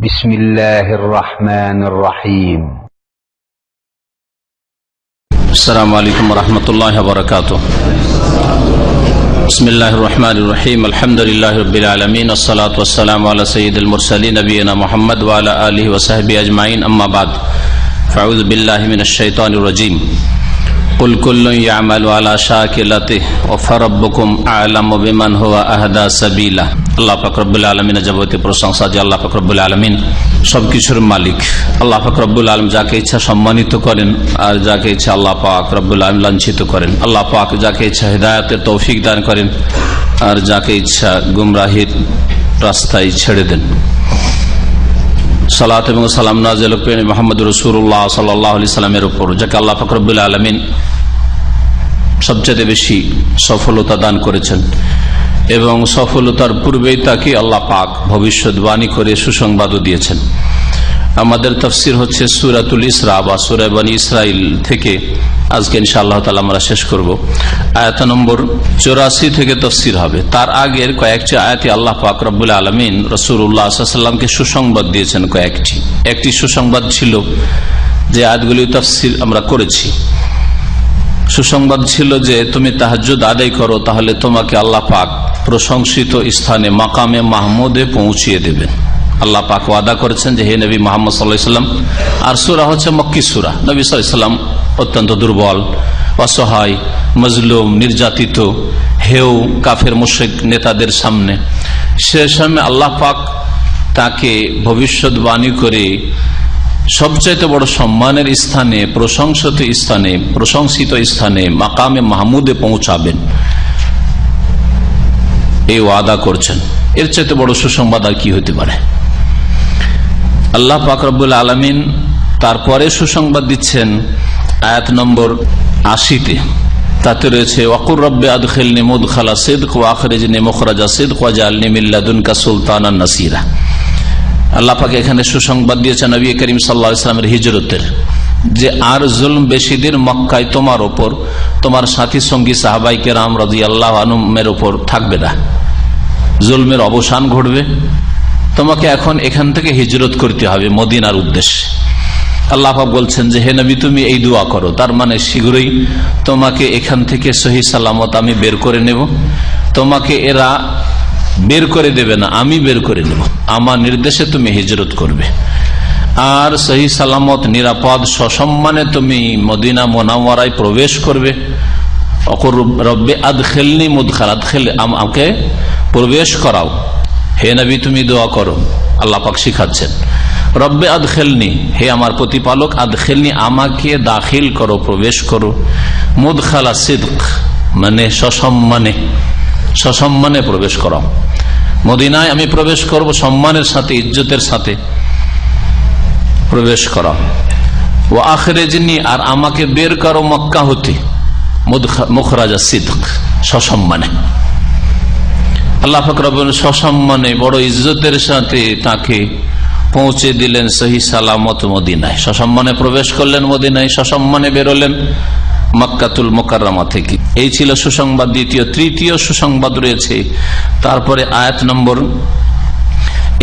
বিসমিল্লাহির রহমানির রহিম। আসসালামু আলাইকুম ওয়া রাহমাতুল্লাহি ওয়া বারাকাতুহু। বিসমিল্লাহির রহমানির রহিম। আলহামদুলিল্লাহি রাব্বিল আলামিন, ওয়াসসালাতু ওয়াসসালামু আলা সাইয়্যিদিল মুরসালিন নবিয়িনা মুহাম্মদ ওয়া আলা আলিহি ওয়া সাহবিহি আজমাইন, আম্মা বাদ। ফাউযু বিল্লাহি মিনাশ শাইতানির রাজীম। কুল কুল্লুন ইয়ামালু আলা শাকিলাতিহি ওয়া ফারাব্বুকুম আ'লামু বিমান হুয়া আহদা সাবিলা। আল্লাহ পাক রব্বুল আলামিনের যাবতীয় প্রশংসা যে আল্লাহ পাক রব্বুল আলামিন সবকিছুর মালিক। আল্লাহ পাক রব্বুল আলামিন যাকে ইচ্ছা সম্মানিত করেন আর যাকে ইচ্ছা আল্লাহ পাক রব্বুল আলামিন লাঞ্ছিত করেন। আল্লাহ পাক যাকে ইচ্ছা হিদায়াতের তৌফিক দান করেন আর যাকে ইচ্ছা গুমরাহির রাস্তায় ছেড়ে দেন। সালাত এবং সালাম নাযিল করেন মুহাম্মদ রাসূলুল্লাহ সাল্লাল্লাহু আলাইহি সাল্লামের উপর, যাকে আল্লাহ পাক রব্বুল আলামিন সবচেয়ে বেশি সফলতা দান করেছেন এবং সফলতার পূর্বেই তাকে আল্লাহ পাক ভবিষ্যৎবাণী করে সুসংবাদও দিয়েছেন। আমাদের তাফসীর হচ্ছে সূরাতুল ইসরা বা সূরা বনী ইসরাইল থেকে। আজকে ইনশাআল্লাহ তাআলা আমরা শেষ করব। আয়াত নম্বর 84 থেকে তাফসীর হবে। তার আগের কয়েকটি আয়াতে আল্লাহ পাক রব্বুল আলামিন রাসূলুল্লাহ সাল্লাল্লাহু আলাইহি ওয়াসাল্লামকে সুসংবাদ দিয়েছেন। একটি সুসংবাদ ছিল যে আয়াতগুলি তাফসীর আমরা করেছি। সুসংবাদ ছিল যে তুমি তাহাজ্জুদ আদায় করো, তাহলে তোমাকে আল্লাহ পাক প্রশংসিত স্থানে মাকামে মাহমুদে পৌঁছিয়ে দেবেন। আল্লাহ পাক ওয়াদা করেছেন যে হে নবী মুহাম্মদ সাল্লাল্লাহু আলাইহি ওয়াসাল্লাম, আর সূরা হচ্ছে মক্কি সূরা। নবী সাল্লাল্লাহু আলাইহি ওয়াসাল্লাম অত্যন্ত দুর্বল, অসহায়, মজলুম, নির্যাতিত, হেউ কাফের মুশরিক নেতাদের সামনে। সে সময় আল্লাহ পাক তাকে ভবিষ্যৎবাণী করে সবচাইতে বড় সম্মানের স্থানে, প্রশংসিত স্থানে মাকামে মাহমুদে পৌঁছাবেন এই ওয়াদা করছেন। এর চাইতে বড় সুসংবাদ আর কি হতে পারে? আল্লাহ পাক রব্বুল আলামিন তারপরে সুসংবাদ দিচ্ছেন আয়াত নম্বর 80-তে। তাতে রয়েছে ওয়াকুর রব্বি আদখিলনি মুদখালা সিদক ওয়া আখরিজনি মুখরাজা সিদক ওয়াজআলনি মিন লাদুনকা সুলতানান নাসিরা। আল্লাহ পাক এখানে সুসংবাদ দিয়েছেন নবী করিম সাল্লাল্লাহু আলাইহি ওয়াসাল্লামের হিজরতের, যে আর জুলম বেশি দিন মক্কায় তোমার উপর, তোমার সাথী সঙ্গী সাহাবায়ে কেরাম রাদিয়াল্লাহু আনহুমের উপর থাকবে না। জুলমের অবসান ঘটবে। তোমাকে এখন এখান থেকে হিজরত করতে হবে মদিনার উদ্দেশ্যে। আল্লাহ পাক বলছেন যে হে নবী তুমি এই দোয়া করো, তার মানে শীঘ্রই তোমাকে এখান থেকে সহি সালামত আমি বের করে নেব। তোমাকে এরা বের করে দেবে না, আমি বের করে নেব। আমার নির্দেশে তুমি হিজরত করবে আর সহি সালামত নিরাপদ সসম্মানে তুমি মদিনা মুনাওয়ারায় প্রবেশ করবে। ওয়াকুর রব্বি আদখিলনি মুদখালা, আমাকে প্রবেশ করাও। হে নবী তুমি দোয়া করো। আল্লাহ পাক শিখাচ্ছেন রব্বে আদখিলনি, হে আমার প্রতিপালক, আদখিলনি আমাকে দাখিল করো, প্রবেশ করো। মুদখালা সিদক মানে সসম্মানে প্রবেশ করাও। মদিনায় আমি প্রবেশ করব সম্মানের সাথে, ইজ্জতের সাথে প্রবেশ করাও। ওয়া আখরিজনি, আর আমাকে বের করো মক্কা হতে, মুখরাজা সিদক সসম্মানে। আল্লাহ পাক রব্বুল সসম্মানে বড় ইজ্জতের সাথে তাকে পৌঁছে দিলেন সহি সালামত মদিনায়। সসম্মানে প্রবেশ করলেন মদিনায়, সসম্মানে বেরোলেন মক্কাতুল মুকাররমা থেকে। এই ছিল সুসংবাদ দ্বিতীয়। তৃতীয় সুসংবাদ রয়েছে তারপরে আয়াত নম্বর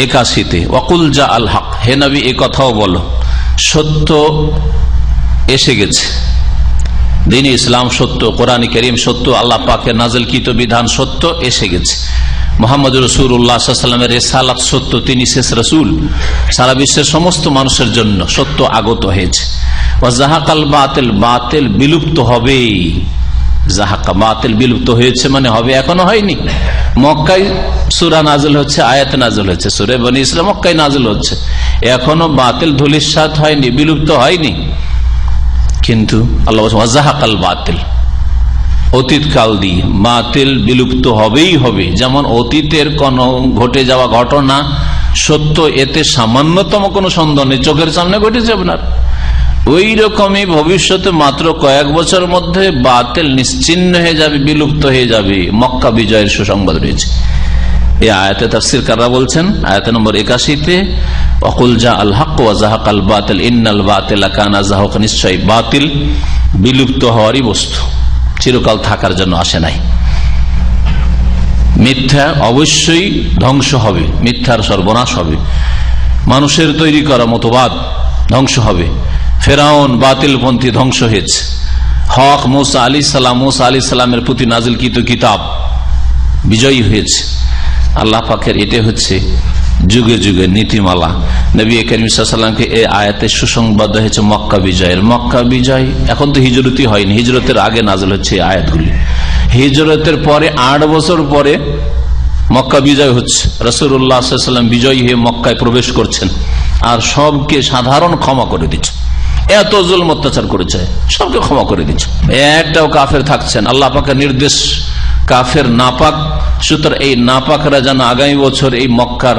81-তে। ওয়াকুল জা আল হক, হে নবী এই কথাও বলো সত্য এসে গেছে। দ্বীন ইসলাম সত্য, কোরআন কারীম সত্য, আল্লাহ পাকের নাযিলকৃত বিধান সত্য এসে গেছে। মুহাম্মদ রাসূলুল্লাহ সাল্লাল্লাহু আলাইহি ওয়াসাল্লামের রিসালাত সত্য, তিনি শেষ রাসূল, সারা বিশ্বের সমস্ত মানুষের জন্য সত্য আগত হয়েছে। ওয়া যাহাকাল বাতিল, বাতিল বিলুপ্ত হবে। যাহাকা বাতিল বিলুপ্ত হয়েছে মানে হবে, এখনো হয়নি। মক্কায় সূরা নাযিল হচ্ছে, আয়াত নাযিল হচ্ছে, সূরা বনী ইসরাঈল মক্কায় নাযিল হচ্ছে, এখনো বাতিল ধূলিসাৎ হয়নি, বিলুপ্ত হয়নি। কিন্তু আল্লাহ বলেন ওয়া যাহাকাল বাতিল, অতীতকাল দিয়ে বাতিল বিলুপ্ত হবেই হবে। যেমন অতীতের কোন ঘটে যাওয়া ঘটনা সত্য, এতে সামান্যতম কোনো সন্দেহ নেই, চোখের সামনে ঘটেছে আপনার। ওই রকমই ভবিষ্যতে মাত্র কয়েক বছর মধ্যে বাতিল নিশ্চিহ্ন হয়ে যাবে, বিলুপ্ত হয়ে যাবে। মক্কা বিজয়ের সুসংবাদ রয়েছে এই আয়াতে। তাফসীরকাররা বলছেন আয়াত নম্বর 81-তে ওয়াকুল জা আল হক ওয়া যাহাকাল বাতিল ইন্নাল বাতিলা কানা যাহুকা, নিশ্চয়ই বাতিল বিলুপ্ত হওয়ারই বস্তু, চিরকাল থাকার জন্য আসে নাই। মিথ্যা অবশ্যই ধ্বংস হবে, মিথ্যার সর্বনাশ হবে। মানুষের তৈরি করা মতবাদ ধ্বংস হবে। ফেরাউন বাতিলপন্থী ধ্বংস হয়েছে। হক মুসা আলাইহিস সালামের প্রতি নাজিলকৃত কিতাব বিজয়ী হয়েছে। আল্লাহ পাকের এটা হচ্ছে যুগে যুগে নীতিমালা। নবী করিম সাল্লাল্লাহু আলাইহি ওয়াসাল্লামকে এই আয়াতে সুসংবাদ হয়েছে মক্কা বিজয়ের। মক্কা বিজয়, এখন তো হিজরতই হয়নি, হিজরতের আগে নাজিল হচ্ছে এই আয়াতগুলি। হিজরতের পরে 8 বছর পরে মক্কা বিজয় হচ্ছে। রাসূলুল্লাহ সাল্লাল্লাহু আলাইহি ওয়াসাল্লাম বিজয়ী হয়ে মক্কায় প্রবেশ করছেন আর সবকে সাধারণ ক্ষমা করে দিচ্ছে। এত জুলম অত্যাচার করেছে, সবকে ক্ষমা করে দিচ্ছে, একটাও কাফের থাকছেন। আল্লাহ পাকের নির্দেশ, কাফের নাপাক, সুতরাং এই নাপাকরা যেন আগামী বছর এই মক্কার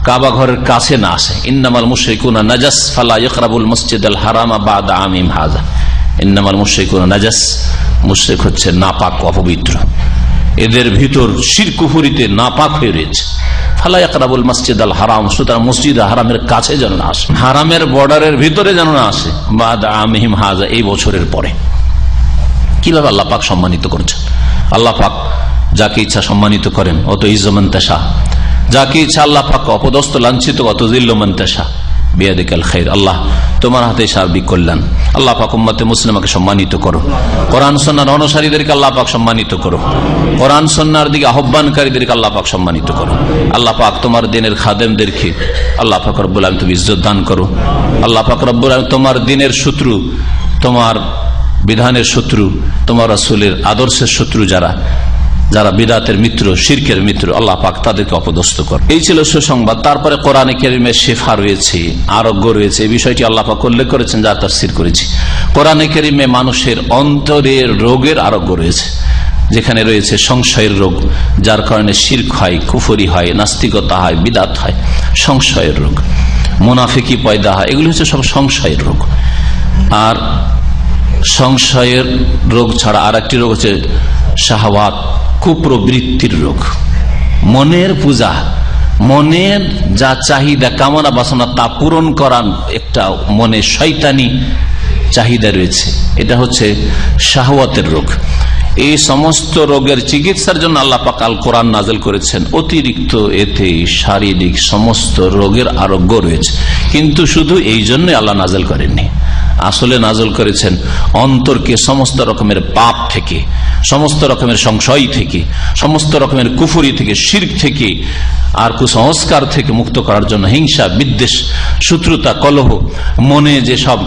কাবা ঘরের কাছে না আসে। ইন্নামাল মুশরিকুনা নাজাস ফালা ইয়াকরাবুল মসজিদাল হারামা বাদা আমিম হাযা। ইন্নামাল মুশরিকুনা নাজাস, মুশরিক হচ্ছে নাপাক, অপবিত্র, এদের ভিতর শিরক কুফরিতে নাপাক হয়ে রয়েছে। ফালা ইয়াকরাবুল মসজিদাল হারাম, সুতরাং মসজিদ হারামের কাছে যেন না আসে, হারামের বর্ডারের ভিতরে যেন না আসে বাদা আমিম হাযা, এই বছরের পরে। কিভাবে আল্লাহ পাক সম্মানিত করছেন? আল্লাহ পাক যাকে ইচ্ছা সম্মানিত করেন, অত ইজ্জমান তাশা, যাকে ইচ্ছা আল্লাহ পাক অপদস্থ লাঞ্ছিত, অত যিল্লুমান তাশা বিয়াদিকাল খাইর। আল্লাহ তোমার হাতে সার্বিক কল্যাণ। আল্লাহ পাক উম্মতে মুসলিমাকে সম্মানিত করো, কোরআন সুন্নাহর অনুসারীদেরকে আল্লাহ পাক সম্মানিত করো, কোরআন সুন্নাহর দিকে আহ্বানকারীদেরকে আল্লাহ পাক সম্মানিত করো। আল্লাহ পাক তোমার দিনের খাদেমদেরকে আল্লাহ পাক রব্বুল আলামিন তুমি ইজ্জত দান করো। আল্লাহ পাক রব্বুল আলামিন তোমার দিনের শত্রু, তোমার বিধানের শত্রু, তোমার রাসূলের আদর্শের শত্রু যারা যারা বিদআতের মিত্র, শিরকের মিত্র, আল্লাহ পাক তাদেরকে অপদস্থ কর। এই ছিল সুসংবাদ। তারপরে কোরআনে কারীমে শিফা রয়েছে, আরোগ্য রয়েছে। এই বিষয়টি আল্লাহ পাক উল্লেখ করেছেন, যা তাফসীর করেছি। কোরআনে কারীমে মানুষের অন্তরের রোগের আরোগ্য রয়েছে, যেখানে রয়েছে সংশয়ের রোগ, যার কারণে শিরক হয়, কুফরি হয়, নাস্তিকতা হয়, বিদআত হয়। সংশয়ের রোগ, মুনাফিকি পয়দা হয়, এগুলি হচ্ছে সব সংশয়ের রোগ। আর সংশয়ের রোগ ছাড়া আর একটি রোগ হচ্ছে শাহওয়াত, কুপ্রবৃত্তির রোগ, মনের পূজা, মনের যা চাহিদা, কামনা বাসনা, তা পূরণ করার একটা মনে শয়তানি চাহিদা রয়েছে, এটা হচ্ছে শাহওয়াতের রোগ। এই সমস্ত রোগের চিকিৎসার জন্য আল্লাহ পাক আল কোরআন নাযিল করেছেন। অতিরিক্ত এতে শারীরিক সমস্ত রোগের আরোগ্য রয়েছে, কিন্তু শুধু এই জন্য আল্লাহ নাযিল করেননি। আসলে নাযিল করেছেন অন্তরকে সমস্ত রকমের পাপ থেকে, সমস্ত রকমের সংশয় থেকে, সমস্ত রকমের কুফরি থেকে, শিরক থেকে, আর কুসংস্কার থেকে মুক্ত করার জন্য। হিংসা, বিদ্বেষ, শত্রুতা, কলহ, মনে যে সব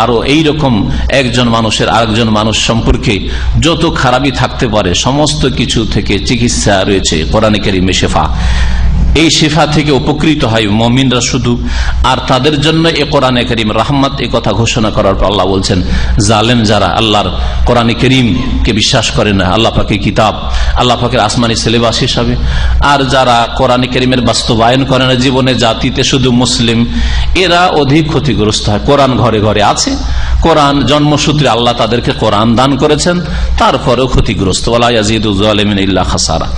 আরো এইরকম একজন মানুষের আরেকজন মানুষ সম্পর্কে যত খারাপই থাকতে পারে, সমস্ত কিছু থেকে চিকিৎসা রয়েছে কোরআনে কারীমে শিফা। এই শিফা থেকে উপকৃত হয় মুমিনরা শুধু, আর তাদের জন্য এই কোরআনে কারীম রাহমাত। এই কথা ঘোষণা করার পর আল্লাহ বলছেন, জালেম যারা আল্লাহর কোরআনে কারীমকে বিশ্বাস করে না, আল্লাহ পাকের কিতাব, আল্লাহ পাকের আসমানি সিলেবাস হিসাবে, আর যারা কোরআনে কারীমের বাস্তবায়ন করে না জীবনে, জাতিতে শুধু মুসলিম, এরা অধিক ক্ষতিগ্রস্ত হয়। কোরআন ঘরে ঘরে আছে, কোরআন জন্মসূত্রে আল্লাহ তাদেরকে কোরআন দান করেছেন, তারপরেও ক্ষতিগ্রস্ত। ওয়ালা ইয়াজিদু যালিমিন ইল্লা খাসারা।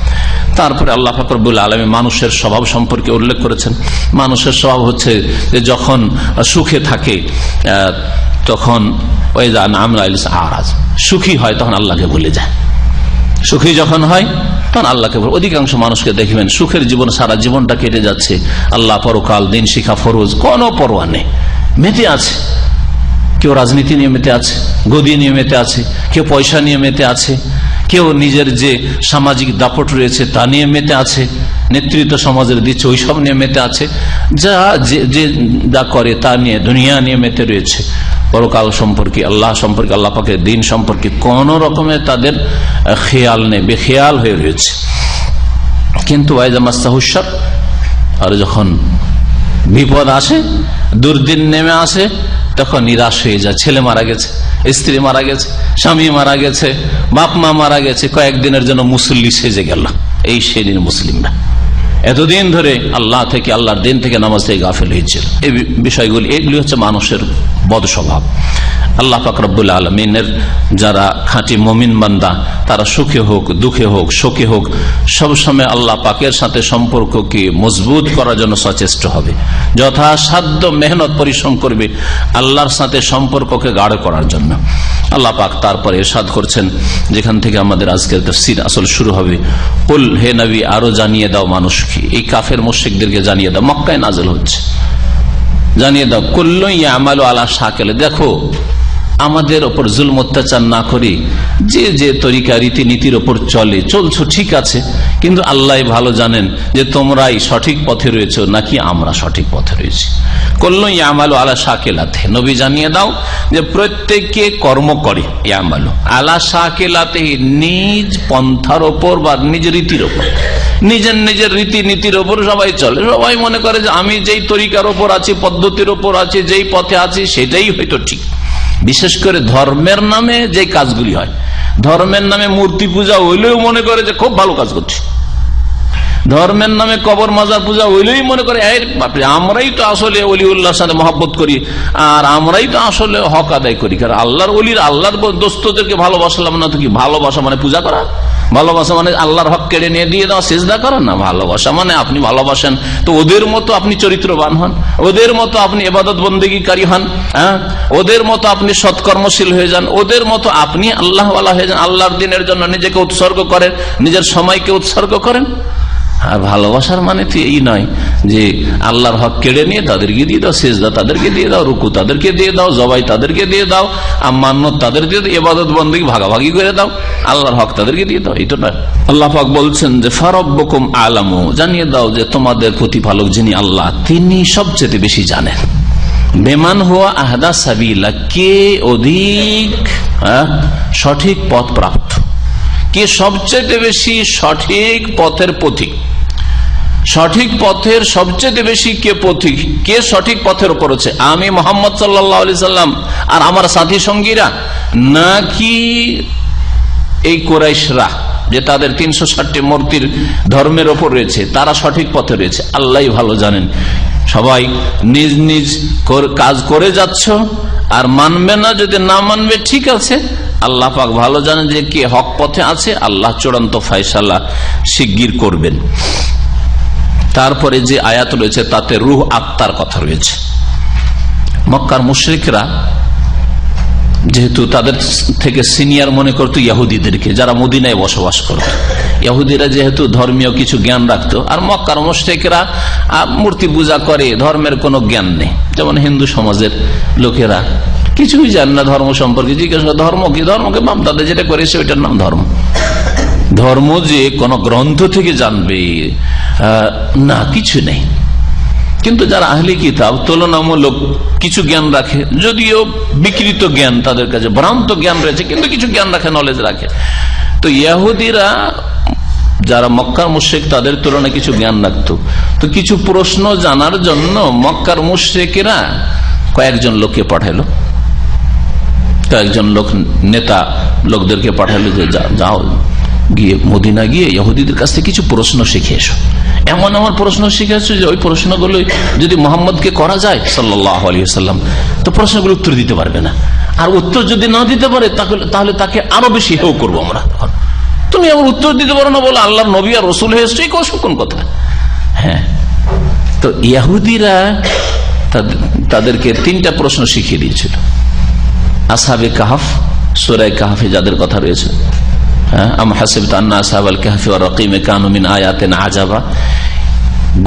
তারপরে আল্লাহ পাক রব্বুল আলামিন মানুষের স্বভাব সম্পর্কে উল্লেখ করেছেন। মানুষের স্বভাব হচ্ছে যে যখন সুখে থাকে তখন সুখী হয় তখন আল্লাহকে ভুলে যায়, সুখী যখন হয় তখন আল্লাহকে ভুলে। অধিকাংশ মানুষকে দেখবেন সুখের জীবন, সারা জীবনটা কেটে যাচ্ছে, আল্লাহ পরকাল, দিন শিখা, ফরজ কোনো পরোয়া নেই, মেতে আছে। কেউ রাজনীতি নিয়ে মেতে আছে, গদি নিয়ে মেতে আছে, কেউ পয়সা নিয়ে মেতে আছে, কেউ নিজের যে সামাজিক দাপট রয়েছে তা নিয়ে মেতে আছে, নেতৃত্ব সমাজের দিচ্ছে ওইসব নিয়ে মেতে আছে, যা করে তা নিয়ে, দুনিয়া নিয়ে মেতে রয়েছে। পরকাল সম্পর্কে, আল্লাহ সম্পর্কে, আল্লাহ পাকের দিন সম্পর্কে কোন রকমের তাদের খেয়াল নেই, বেখেয়াল হয়ে রয়েছে। কিন্তু আর যখন বিপদ আসে, দুর্দিন নেমে আসে, তখন নিরাশ হয়ে যায়। ছেলে মারা গেছে, স্ত্রী মারা গেছে, স্বামী মারা গেছে, বাপ মা মারা গেছে, কয়েকদিনের জন্য মুসল্লি সেজে গেল। এই সেদিন মুসলিমরা এতদিন ধরে আল্লাহ থেকে, আল্লাহর দিন থেকে, নামাজ থেকে গাফেল হয়েছিল। এই বিষয়গুলি, এগুলি হচ্ছে মানুষের বদ স্বভাব। আল্লাহ পাক রব্বুল আলামিনের যারা খাঁটি মুমিন বান্দা, তারা সুখে হোক দুঃখে হোক শোকে হোক সবসময় আল্লাহ পাকের সাথে সম্পর্ককে মজবুত করার জন্য সচেষ্ট হবে, যথাসাধ্য মেহনত পরিশ্রম করবে আল্লাহর সাথে সম্পর্ককে গাঢ় করার জন্য। আল্লাহ পাক তারপরে ইরশাদ করছেন, যেখান থেকে আমাদের আজকের তাফসীর আসল শুরু হবে, কুল হে নবী আরো জানিয়ে দাও মানুষকে, এই কাফের মুশরিকদেরকে জানিয়ে দাও, মক্কায় নাযিল হচ্ছে, জানিয়ে দাও কুল্লুন ইয়ামালু আলা শাকিল, দেখো আমাদের ওপর জুলম অত্যাচার না করে যে যে তরিকা রীতিনীতির ওপর চলছো ঠিক আছে, কিন্তু আল্লাহ ভালো জানেন যে তোমরাই সঠিক পথে রয়েছো নাকি আমরা সঠিক পথে রয়েছি। কুল্লুন ইয়ামালু আলা শাকিলাতে, নবী জানিয়ে দাও যে প্রত্যেককে কর্ম করে, ইয়ামালু আলা শাকিলাতে, নিজ পন্থার ওপর বা নিজ রীতির ওপর, নিজের নিজের রীতিনীতির ওপর সবাই চলে। সবাই মনে করে যে আমি যেই তরিকার ওপর আছি, পদ্ধতির ওপর আছি, যেই পথে আছি সেটাই হয়তো ঠিক। বিশেষ করে ধর্মের নামে যে কাজগুলি হয়, ধর্মের নামে মূর্তি পূজা হইলেও মনে করে যে খুব ভালো কাজ করছে, ধর্মের নামে কবর মাজার পূজা হইলেই মনে করে আমরাই তো আসলে ওলিউল্লাহর সাথে মহব্বত করি, আর আমরাই তো আসলে হক আদায় করি। কারণ আল্লাহর ওলির আল্লাহর দোস্তদেরকে ভালোবাসলাম না তো কি? ভালোবাসা মানে পূজা করা? ভালোবাসা মানে আল্লাহর হক কেড়ে নিয়ে দিয়ে দেওয়া, সিজদা করা না। ভালোবাসা মানে আপনি ভালোবাসেন তো ওদের মতো আপনি চরিত্রবান হন, ওদের মতো আপনি ইবাদত বন্দেগীকারী হন, ওদের মতো আপনি সৎকর্মশীল হয়ে যান, ওদের মতো আপনি আল্লাহওয়ালা হয়ে যান, আল্লাহর দিনের জন্য নিজেকে উৎসর্গ করেন, নিজের সময়কে উৎসর্গ করেন। আর ভালোবাসার মানে তো এই নয় যে আল্লাহর হক কেড়ে নিয়ে তাদেরকে দিয়ে দাও, সিজদা তাদেরকে দিয়ে দাও, রুকু তাদেরকে দিয়ে দাও, জবাই তাদেরকে দিয়ে দাও, মান্যত তাদের দিয়ে দাও, ইবাদত বন্দেগী ভাগাভাগি করে দাও, আল্লাহর হক তাদেরকে দিয়ে দাও, এই তো না। আল্লাহ পাক বলছেন যে ফারাব্বুকুম আলামু, জানিয়ে দাও যে তোমাদের প্রতিপালক যিনি আল্লাহ তিনি সবচেয়ে বেশি জানেন। বেমান হুয়া আহদা সাবিলা, কে অধিক সঠিক পথ প্রাপ্ত, কে সবচেয়ে বেশি সঠিক পথের পথিক, সঠিক পথের সবচেয়ে বেশি কে পথিক, কে সঠিক পথের উপর আছে, আমি মুহাম্মদ সাল্লাল্লাহু আলাইহি সাল্লাম আর আমার সাথী সঙ্গীরা, নাকি এই কুরাইশরা যে তাদের 360টি মূর্তির ধর্মের ওপর রয়েছে, তারা সঠিক পথে রয়েছে? আল্লাহই ভালো জানেন। সবাই নিজ নিজ কাজ করে যাচ্ছ, আর মানবে না, যদি না মানবে ঠিক আছে, আল্লাহ পাক ভালো জানেন যে কে হক পথে আছে। আল্লাহ চূড়ান্ত ফয়সালা শিগগির করবেন। তারপরে যে আয়াত রয়েছে তাতে রূহ আত্মার কথা রয়েছে। মক্কার মুশরিকরা যেহেতু তাদের থেকে সিনিয়র মনে করতো ইহুদিদেরকে, যারা মদিনায় বসবাস করত, ইহুদিরা যেহেতু ধর্মীয় কিছু জ্ঞান রাখতো, আর মক্কার মুশরিকরা মূর্তি পূজা করে, ধর্মের কোনো জ্ঞান নেই। যেমন হিন্দু সমাজের লোকেরা কিছুই জান না ধর্ম সম্পর্কে, জিজ্ঞেস করে ধর্ম কি? ধর্মকে বাম তাদের যেটা করেছে ওইটার নাম ধর্ম। ধর্ম যে কোন গ্রন্থ থেকে জানবে না, কিছু নেই। কিন্তু যারা আহলে কিতাব তুলনামূলক কিছু জ্ঞান রাখে, যদিও বিকৃত জ্ঞান তাদের কাছে, ভ্রান্ত জ্ঞান রয়েছে, কিন্তু কিছু জ্ঞান রাখে, নলেজ রাখে। তো ইহুদিরা যারা মক্কার মুশরিক তাদের তুলনায় কিছু জ্ঞান রাখতো, তো কিছু প্রশ্ন জানার জন্য মক্কার মুশরিকেরা কয়েকজন লোককে পাঠালো, কয়েকজন লোক নেতা লোকদেরকে পাঠালো যে যাও গিয়ে মদিনা গিয়ে ইহুদিদের কাছ থেকে কিছু প্রশ্ন শিখে এসো। এমন এমন প্রশ্ন শিখে এসো যে ওই প্রশ্নগুলো যদি মোহাম্মদকে করা যায় সাল্লাল্লাহু আলাইহি ওয়াসাল্লাম, তো প্রশ্নগুলো উত্তর দিতে পারবে না। আর উত্তর যদি না দিতে পারে তাহলে তাকে আরো বেশি হেয় করবো আমরা। তখন তুমি আমার উত্তর দিতে পারো না বলে আল্লাহর নবী আর রাসূল হয়ে এসেছে, কোন কথা? হ্যাঁ, তো ইহুদিরা তাদেরকে 3টা প্রশ্ন শিখিয়ে দিয়েছিল। আসহাবে কাহফ, সূরা কাহফে যাদের কথা রয়েছে,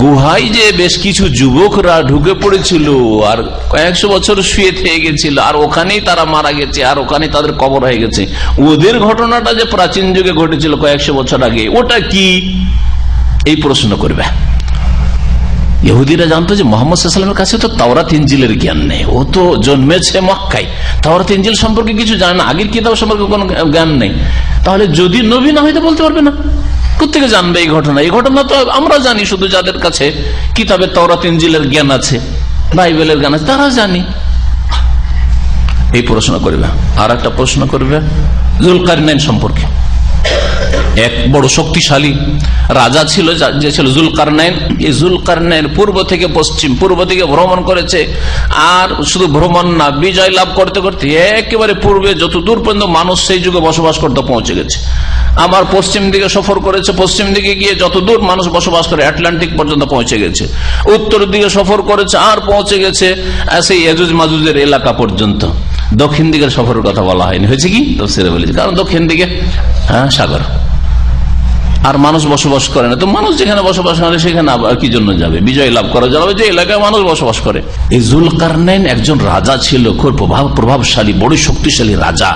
গুহায় যে বেশ কিছু যুবকরা ঢুকে পড়েছিল আর কয়েকশো বছর শুয়ে থেকে গেছিল, আর ওখানেই তারা মারা গেছে, আর ওখানে তাদের কবর হয়ে গেছে। ওদের ঘটনাটা যে প্রাচীন যুগে ঘটেছিল কয়েকশো বছর আগে, ওটা কি? এই প্রশ্ন করবে। ইহুদিরা জানতো যে মুহাম্মদ সাল্লাল্লাহু আলাইহি ওয়াসাল্লামের কাছে তো তাওরাত ইনজিলের জ্ঞান নেই, ও তো জন্মেছে মক্কায়, তাওরাত ইনজিল সম্পর্কে কিছু জানে না, আগের কিতাব সম্পর্কে কোনো জ্ঞান নেই। তাহলে যদি নবী না হইতে বলতে পারবে না, কোত্থেকে জানবে এই ঘটনা? এই ঘটনা তো আমরা জানি, শুধু যাদের কাছে কিতাবের তাওরাত ইনজিলের জ্ঞান আছে, বাইবেলের জ্ঞান আছে, তারা জানি। এই প্রশ্ন করবে। আর একটা প্রশ্ন করবে যুলকারনাইন সম্পর্কে। এক বড় শক্তিশালী রাজা ছিল, যে ছিল জুলকারনাইন। এই জুলকারনাইন পূর্ব থেকে পশ্চিম, পূর্ব দিকে ভ্রমণ করেছে, আর শুধু ভ্রমণ না, বিজয় লাভ করতে করতে একেবারে পূর্বে যত দূর পর্যন্ত মানুষ সেই যুগে বসবাস করতে পৌঁছে গেছে। আমার পশ্চিম দিকে সফর করেছে, পশ্চিম দিকে গিয়ে যত দূর মানুষ বসবাস করে আটলান্টিক পর্যন্ত পৌঁছে গেছে। উত্তর দিকে সফর করেছে, আর পৌঁছে গেছে সেই ইয়াজুজ মাজুজের এলাকা পর্যন্ত। দক্ষিণ দিকের সফরের কথা বলা হয়নি, হয়েছে কি তফসিরে বলেছে, কারণ দক্ষিণ দিকে সাগর, আর মানুষ বসবাস করে না। তো মানুষ যেখানে বসবাস করে সেখানে আবার কি জন্য যাবে? বিজয় লাভ করা যাবে যে এলাকায় মানুষ বসবাস করে। এই জুলকারনাইন একজন রাজা ছিল, খুব প্রভাবশালী, বড় শক্তিশালী রাজা।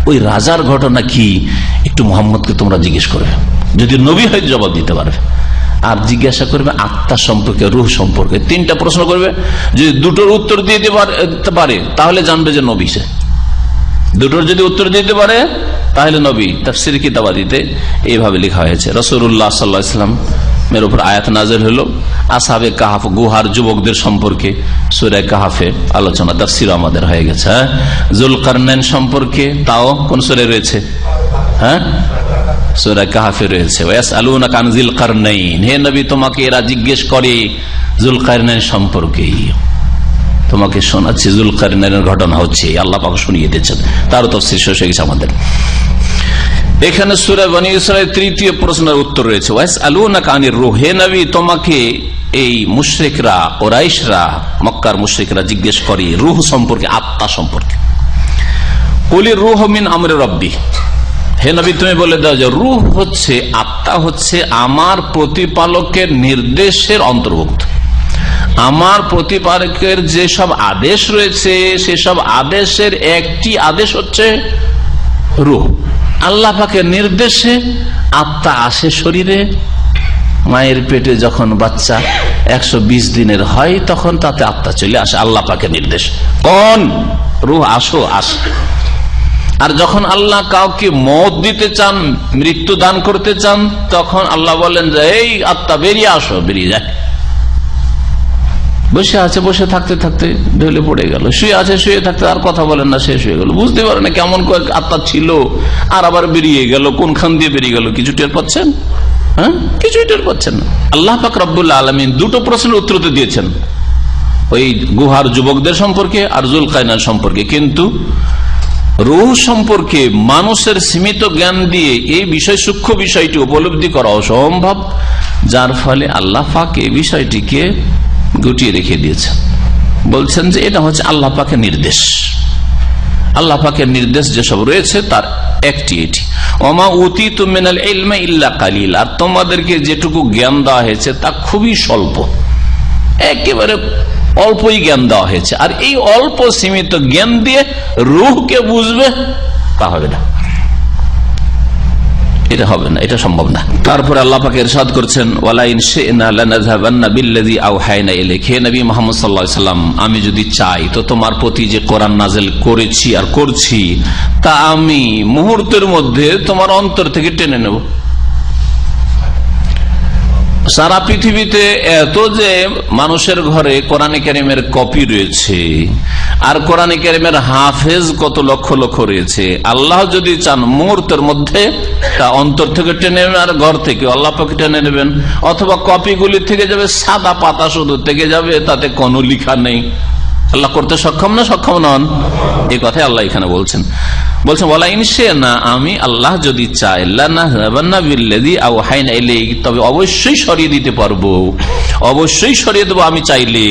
ওই রাজার ঘটনা কি একটু মোহাম্মদকে তোমরা জিজ্ঞেস করবে, যদি নবী হয় জবাব দিতে পারবে। আর জিজ্ঞাসা করবে আত্মা সম্পর্কে, রূহ সম্পর্কে, 3টা প্রশ্ন করবে। যদি দুটোর উত্তর দিতে পারে তাহলে জানবে যে নবী সে। দুটোর যদি উত্তর দিতে পারে তাহলে নবী। তাফসীর কিতাবাদিতে এইভাবে লেখা হয়েছে। রাসূলুল্লাহ সাল্লাল্লাহু আলাইহি ওয়াসাল্লাম এর উপর আয়াত নাযিল হলো আসহাবে কাহাফ, গুহার যুবকদের সম্পর্কে সূরা কাহাফে আলোচনা, তাফসীর আমাদের হয়ে গেছে। জুলকারনাইন সম্পর্কে তাও কোন সূরায় রয়েছে? সূরা কাহাফে রয়েছে। ওয়াসআলুনাকা আন যিলকারনাইন, হে নবী তোমাকে এরা জিজ্ঞেস করে জুলকারনাইন সম্পর্কে। তোমাকে শোনাচ্ছি জুলকারনাইনের ঘটনা হচ্ছে, আল্লাহ পাক শুনিয়ে দিচ্ছেন, তারও তাফসীর শেষ হয়ে গেছে আমাদের। এখানে সূরা বনী ইসরাঈল 3য় প্রশ্নের উত্তর রয়েছে ওয়াসআলুনাকা আনির রূহ, হে নবী তোমাকে এই মুশরিকরা, কুরাইশরা, মক্কার মুশরিকরা জিজ্ঞেস করে রূহ সম্পর্কে, আত্মা সম্পর্কে। কুলির রূহ মিন আমরি রাব্বি, হে নবী তুমি বলে দাও যে রূহ হচ্ছে, আত্মা হচ্ছে আমার প্রতিপালকের নির্দেশের অন্তর্ভুক্ত। আমার প্রতিপালকের যেসব আদেশ রয়েছে সেসব আদেশের একটি আদেশ হচ্ছে রূহ। আল্লাহ পাকের নির্দেশে আত্মা আসে শরীরে। মায়ের পেটে যখন বাচ্চা 120 দিনের হয় তখন তাতে আত্মা চলে আসে, আল্লাহ পাকের নির্দেশ। কোন রূহ আসো, আসে। আর যখন আল্লাহ কাউকে মওত দিতে চান, মৃত্যু দান করতে চান, তখন আল্লাহ বলেন যে এই আত্মা বেরিয়ে আসো, বেরিয়ে যায়। বসে আছে, বসে থাকতে থাকতে ঢলে পড়ে গেল, শুয়ে আছে, শুয়ে থাকতে আর কথা বলেন না, শেষ হয়ে গেল। বুঝতে পারে না কেমন আত্মা ছিল, আর আবার বেরিয়ে গেল, কোনখান দিয়ে বেরিয়ে গেল কিছু টের পাচ্ছেন? কিছুই টের পাচ্ছেন না। আল্লাহ পাক রব্বুল আলামিন দুটো প্রশ্নের উত্তর দিয়েছেন, ওই গুহার যুবকদের সম্পর্কে আর জুলকারনাইন সম্পর্কে। কিন্তু রূহ সম্পর্কে মানুষের সীমিত জ্ঞান দিয়ে এই বিষয়, সূক্ষ্ম বিষয়টি উপলব্ধি করা অসম্ভব, যার ফলে আল্লাহ পাক এই বিষয়টিকে গুটিয়ে রেখে দিয়েছেন। বলছেন যে এটা হচ্ছে আল্লাহ পাকের নির্দেশ। আল্লাহ পাকের নির্দেশ যেসব রয়েছে তার একটি এটি। ওমা উতিতু মিনাল ইলমি ইল্লা কালিল, আর তোমাদেরকে যেটুকু জ্ঞান দেওয়া হয়েছে তা খুবই স্বল্প, একেবারে অল্পই জ্ঞান দেওয়া হয়েছে। আর এই অল্প সীমিত জ্ঞান দিয়ে রূহকে বুঝবে তা হবে না, এটা হবে না, এটা সম্ভব না। তারপর আল্লাহ পাক ইরশাদ করছেন ওয়ালা ইন শি'না লানাযহাবান্না বিল্লাযী আওহায়না ইলাইকা, হে নবী মুহাম্মদ সাল্লাল্লাহু আলাইহি ওয়াসাল্লাম আমি যদি চাই তো তোমার প্রতি যে কোরআন নাযিল করেছি আর করছি তা আমি মুহূর্তের মধ্যে তোমার অন্তর থেকে টেনে নেব। সারা পৃথিবীতে এত যে মানুষের ঘরে কোরআনে কারীমের কপি রয়েছে, আর কোরআনে কারীমের হাফেজ কত লক্ষ লক্ষ রয়েছে। আল্লাহ যদি চান মুহূর্তের মধ্যে তা অন্তর থেকে টেনে নেবেন, আর ঘর থেকে আল্লাহ পাক টেনে নেবেন। অথবা কপিগুলি থেকে যাবে, সাদা পাতা শুধু থেকে যাবে, তাতে কোনো লিখা নেই। আল্লাহ করতে সক্ষম না, সক্ষম নন? এই কথাই আল্লাহ এখানে বলছেন। ওয়ালা ইন শি'না, আমি আল্লাহ যদি চাই, লানাযহাবান্না বিল্লাযী আওহায়না ইলাইকা, তবে অবশ্যই সরিয়ে দিতে পারবো, অবশ্যই সরিয়ে দেবো আমি চাইলে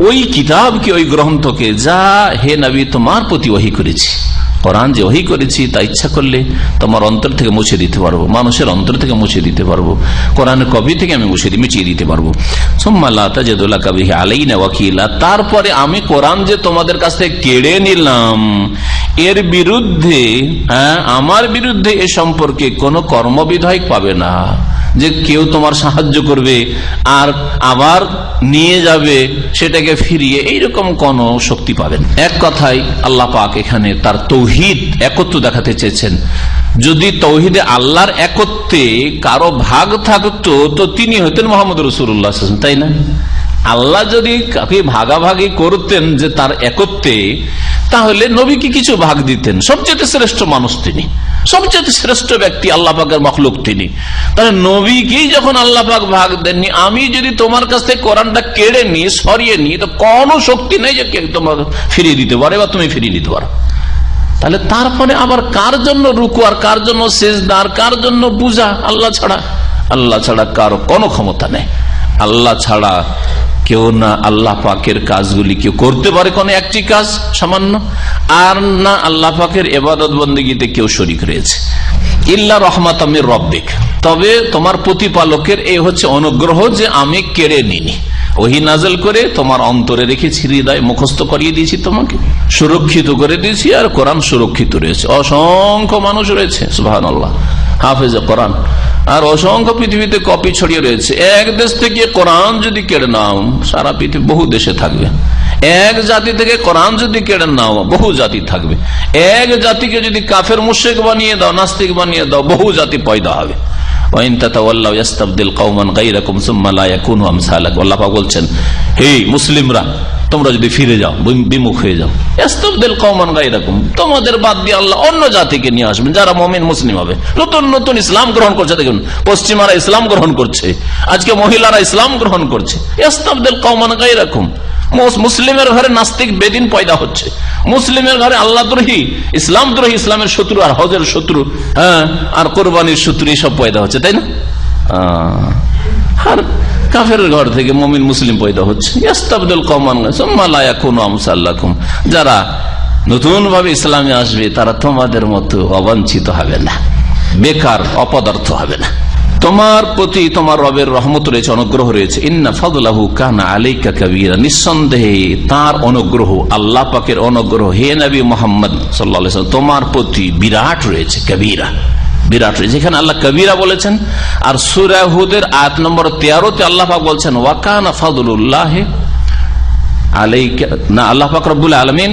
ওই কিতাবকে, ওই গ্রন্থকে যা হে নবী তোমার প্রতি ওহী করেছি। কোরআন যে ওহী করেছি তা ইচ্ছা করলে তোমার অন্তর থেকে মুছে দিতে পারবো, মানুষের অন্তর থেকে মুছে দিতে পারবো, কোরআনের কপি থেকে আমি মিটিয়ে দিতে পারবো। সুম্মা লা তাজিদু লাকা বিহি আলাইনা ওয়াকিলা, তারপরে আমি কোরআন যে তোমাদের কাছ থেকে কেড়ে নিলাম এর বিরুদ্ধে, আমার বিরুদ্ধে এ সম্পর্কে কোনো কর্মবিধায়ক পাবে না, যে কেউ তোমার সাহায্য করবে আর আবার নিয়ে যাবে সেটাকে ফিরিয়ে, এইরকম কোন শক্তি পাবেন। এক কথায় আল্লাহ পাক এখানে তার তৌহিদ, একত্ব দেখাতে চেয়েছেন। যদি তৌহিদে আল্লাহর একত্বে কারো ভাগ থাকতো তো তিনি হতেন মুহাম্মদ রাসূলুল্লাহ, তাই না? আল্লাহ যদি কাকে ভাগাভাগি করতেন যে তার একত্বে, তাহলে নবীকে কিছু ভাগ দিতেন। সবচেয়ে শ্রেষ্ঠ মানুষ তিনি, সবচেয়ে শ্রেষ্ঠ ব্যক্তি, আল্লাহ পাকের মখলুক তিনি। তাহলে নবীকেই যখন আল্লাহ পাক ভাগ দেননি, আমি যদি তোমার কাছ থেকে কোরআনটা কেড়ে নিই, সরিয়ে নিই, তো কোনো শক্তি নেই যে তোমাকে ফিরিয়ে দিতে পারে বা তুমি ফিরিয়ে নিতে পারো। তাহলে তারপরে আবার কার জন্য রুকু আর কার জন্য সিজদা আর কার জন্য পূজা? আল্লাহ ছাড়া, আল্লাহ ছাড়া কারো কোনো ক্ষমতা নেই। আল্লাহ ছাড়া কেউ না আল্লাহ পাকের কাজগুলি কেউ করতে পারে, কোন একটি কাজ সামান্য, আর না আল্লাহ পাকের ইবাদত বন্দেগীতে কেউ শরীক রয়েছে। ইল্লা রহমাতাম মির রব্বিক, তবে তোমার প্রতিপালকের এই হচ্ছে অনুগ্রহ যে আমি কেড়ে নিনি, ওহি নাজেল করে তোমার অন্তরে রেখেছি, হৃদয় মুখস্থ করিয়ে দিয়েছি, তোমাকে সুরক্ষিত করে দিয়েছি, আর কোরআন সুরক্ষিত রয়েছে। অসংখ্য মানুষ রয়েছে সুবহানাল্লাহ হাফেজে কোরআন, আর অসংখ্য পৃথিবীতে কপি ছড়িয়ে রয়েছে। এক দেশ থেকে কোরআন যদি কেড়ে নাও, সারা পৃথিবী বহু দেশে থাকবে। এক জাতি থেকে কোরআন যদি কেড়ে নাও, বহু জাতি থাকবে। এক জাতিকে যদি কাফের মুশরিক বানিয়ে দাও, নাস্তিক বানিয়ে দাও, বহু জাতি পয়দা হবে। বলছেন, হে মুসলিমরা, তোমরা যদি ফিরে যাও, বিমুখ হয়ে যাও, ইস্তাবদিল কওমান গায়রাকুম, তোমাদের বাদ দিয়ে আল্লাহ অন্য জাতিকে নিয়ে আসবেন যারা মুমিন মুসলিম হবে। নতুন নতুন ইসলাম গ্রহণ করছে, দেখুন পশ্চিমারা ইসলাম গ্রহণ করছে, আজকে মহিলারা ইসলাম গ্রহণ করছে। ইস্তাবদিল কওমান গায়রাকুম, মুসলিমের ঘরে নাস্তিক বেদিন পয়দা হচ্ছে, মুসলিমের ঘরে আল্লাহদ্রোহী, ইসলামদ্রোহী, ইসলামের শত্রু আর হজের শত্রু, হ্যাঁ, আর কোরবানির শত্রু, এসব পয়দা হচ্ছে, তাই না? আর কাফের ঘর থেকে মুমিন মুসলিম পয়দা হচ্ছে। ইস্তাবদিল কওমান সুম্মা লা ইয়াকুনু আমসালাকুম, যারা নতুন ভাবে ইসলামে আসবে তারা তোমাদের মতো অবাঞ্ছিত হবে না, বেকার অপদার্থ হবে না। তোমার প্রতি তোমার রবের রহমত রয়েছে, অনুগ্রহ রয়েছে। ইন্না ফাদলাহু কানা আলাইকা কাবীরা, নিঃসন্দেহে তার অনুগ্রহ, আল্লাহ পাকের অনুগ্রহ হে নবী মুহাম্মদ সাল্লাল্লাহু আলাইহি ওয়াসাল্লাম তোমার প্রতি বিরাট রয়েছে, কবীরা, বিরাট রয়েছে। এখানে আল্লাহ কবীরা বলেছেন। আর সূরা হুদের আয়াত নম্বর 13-তে আল্লাহ পাক বলছেন ওয়া কানা ফাদলুল্লাহি আলাইকা, না, আল্লাহ পাক রব্বুল আলামিন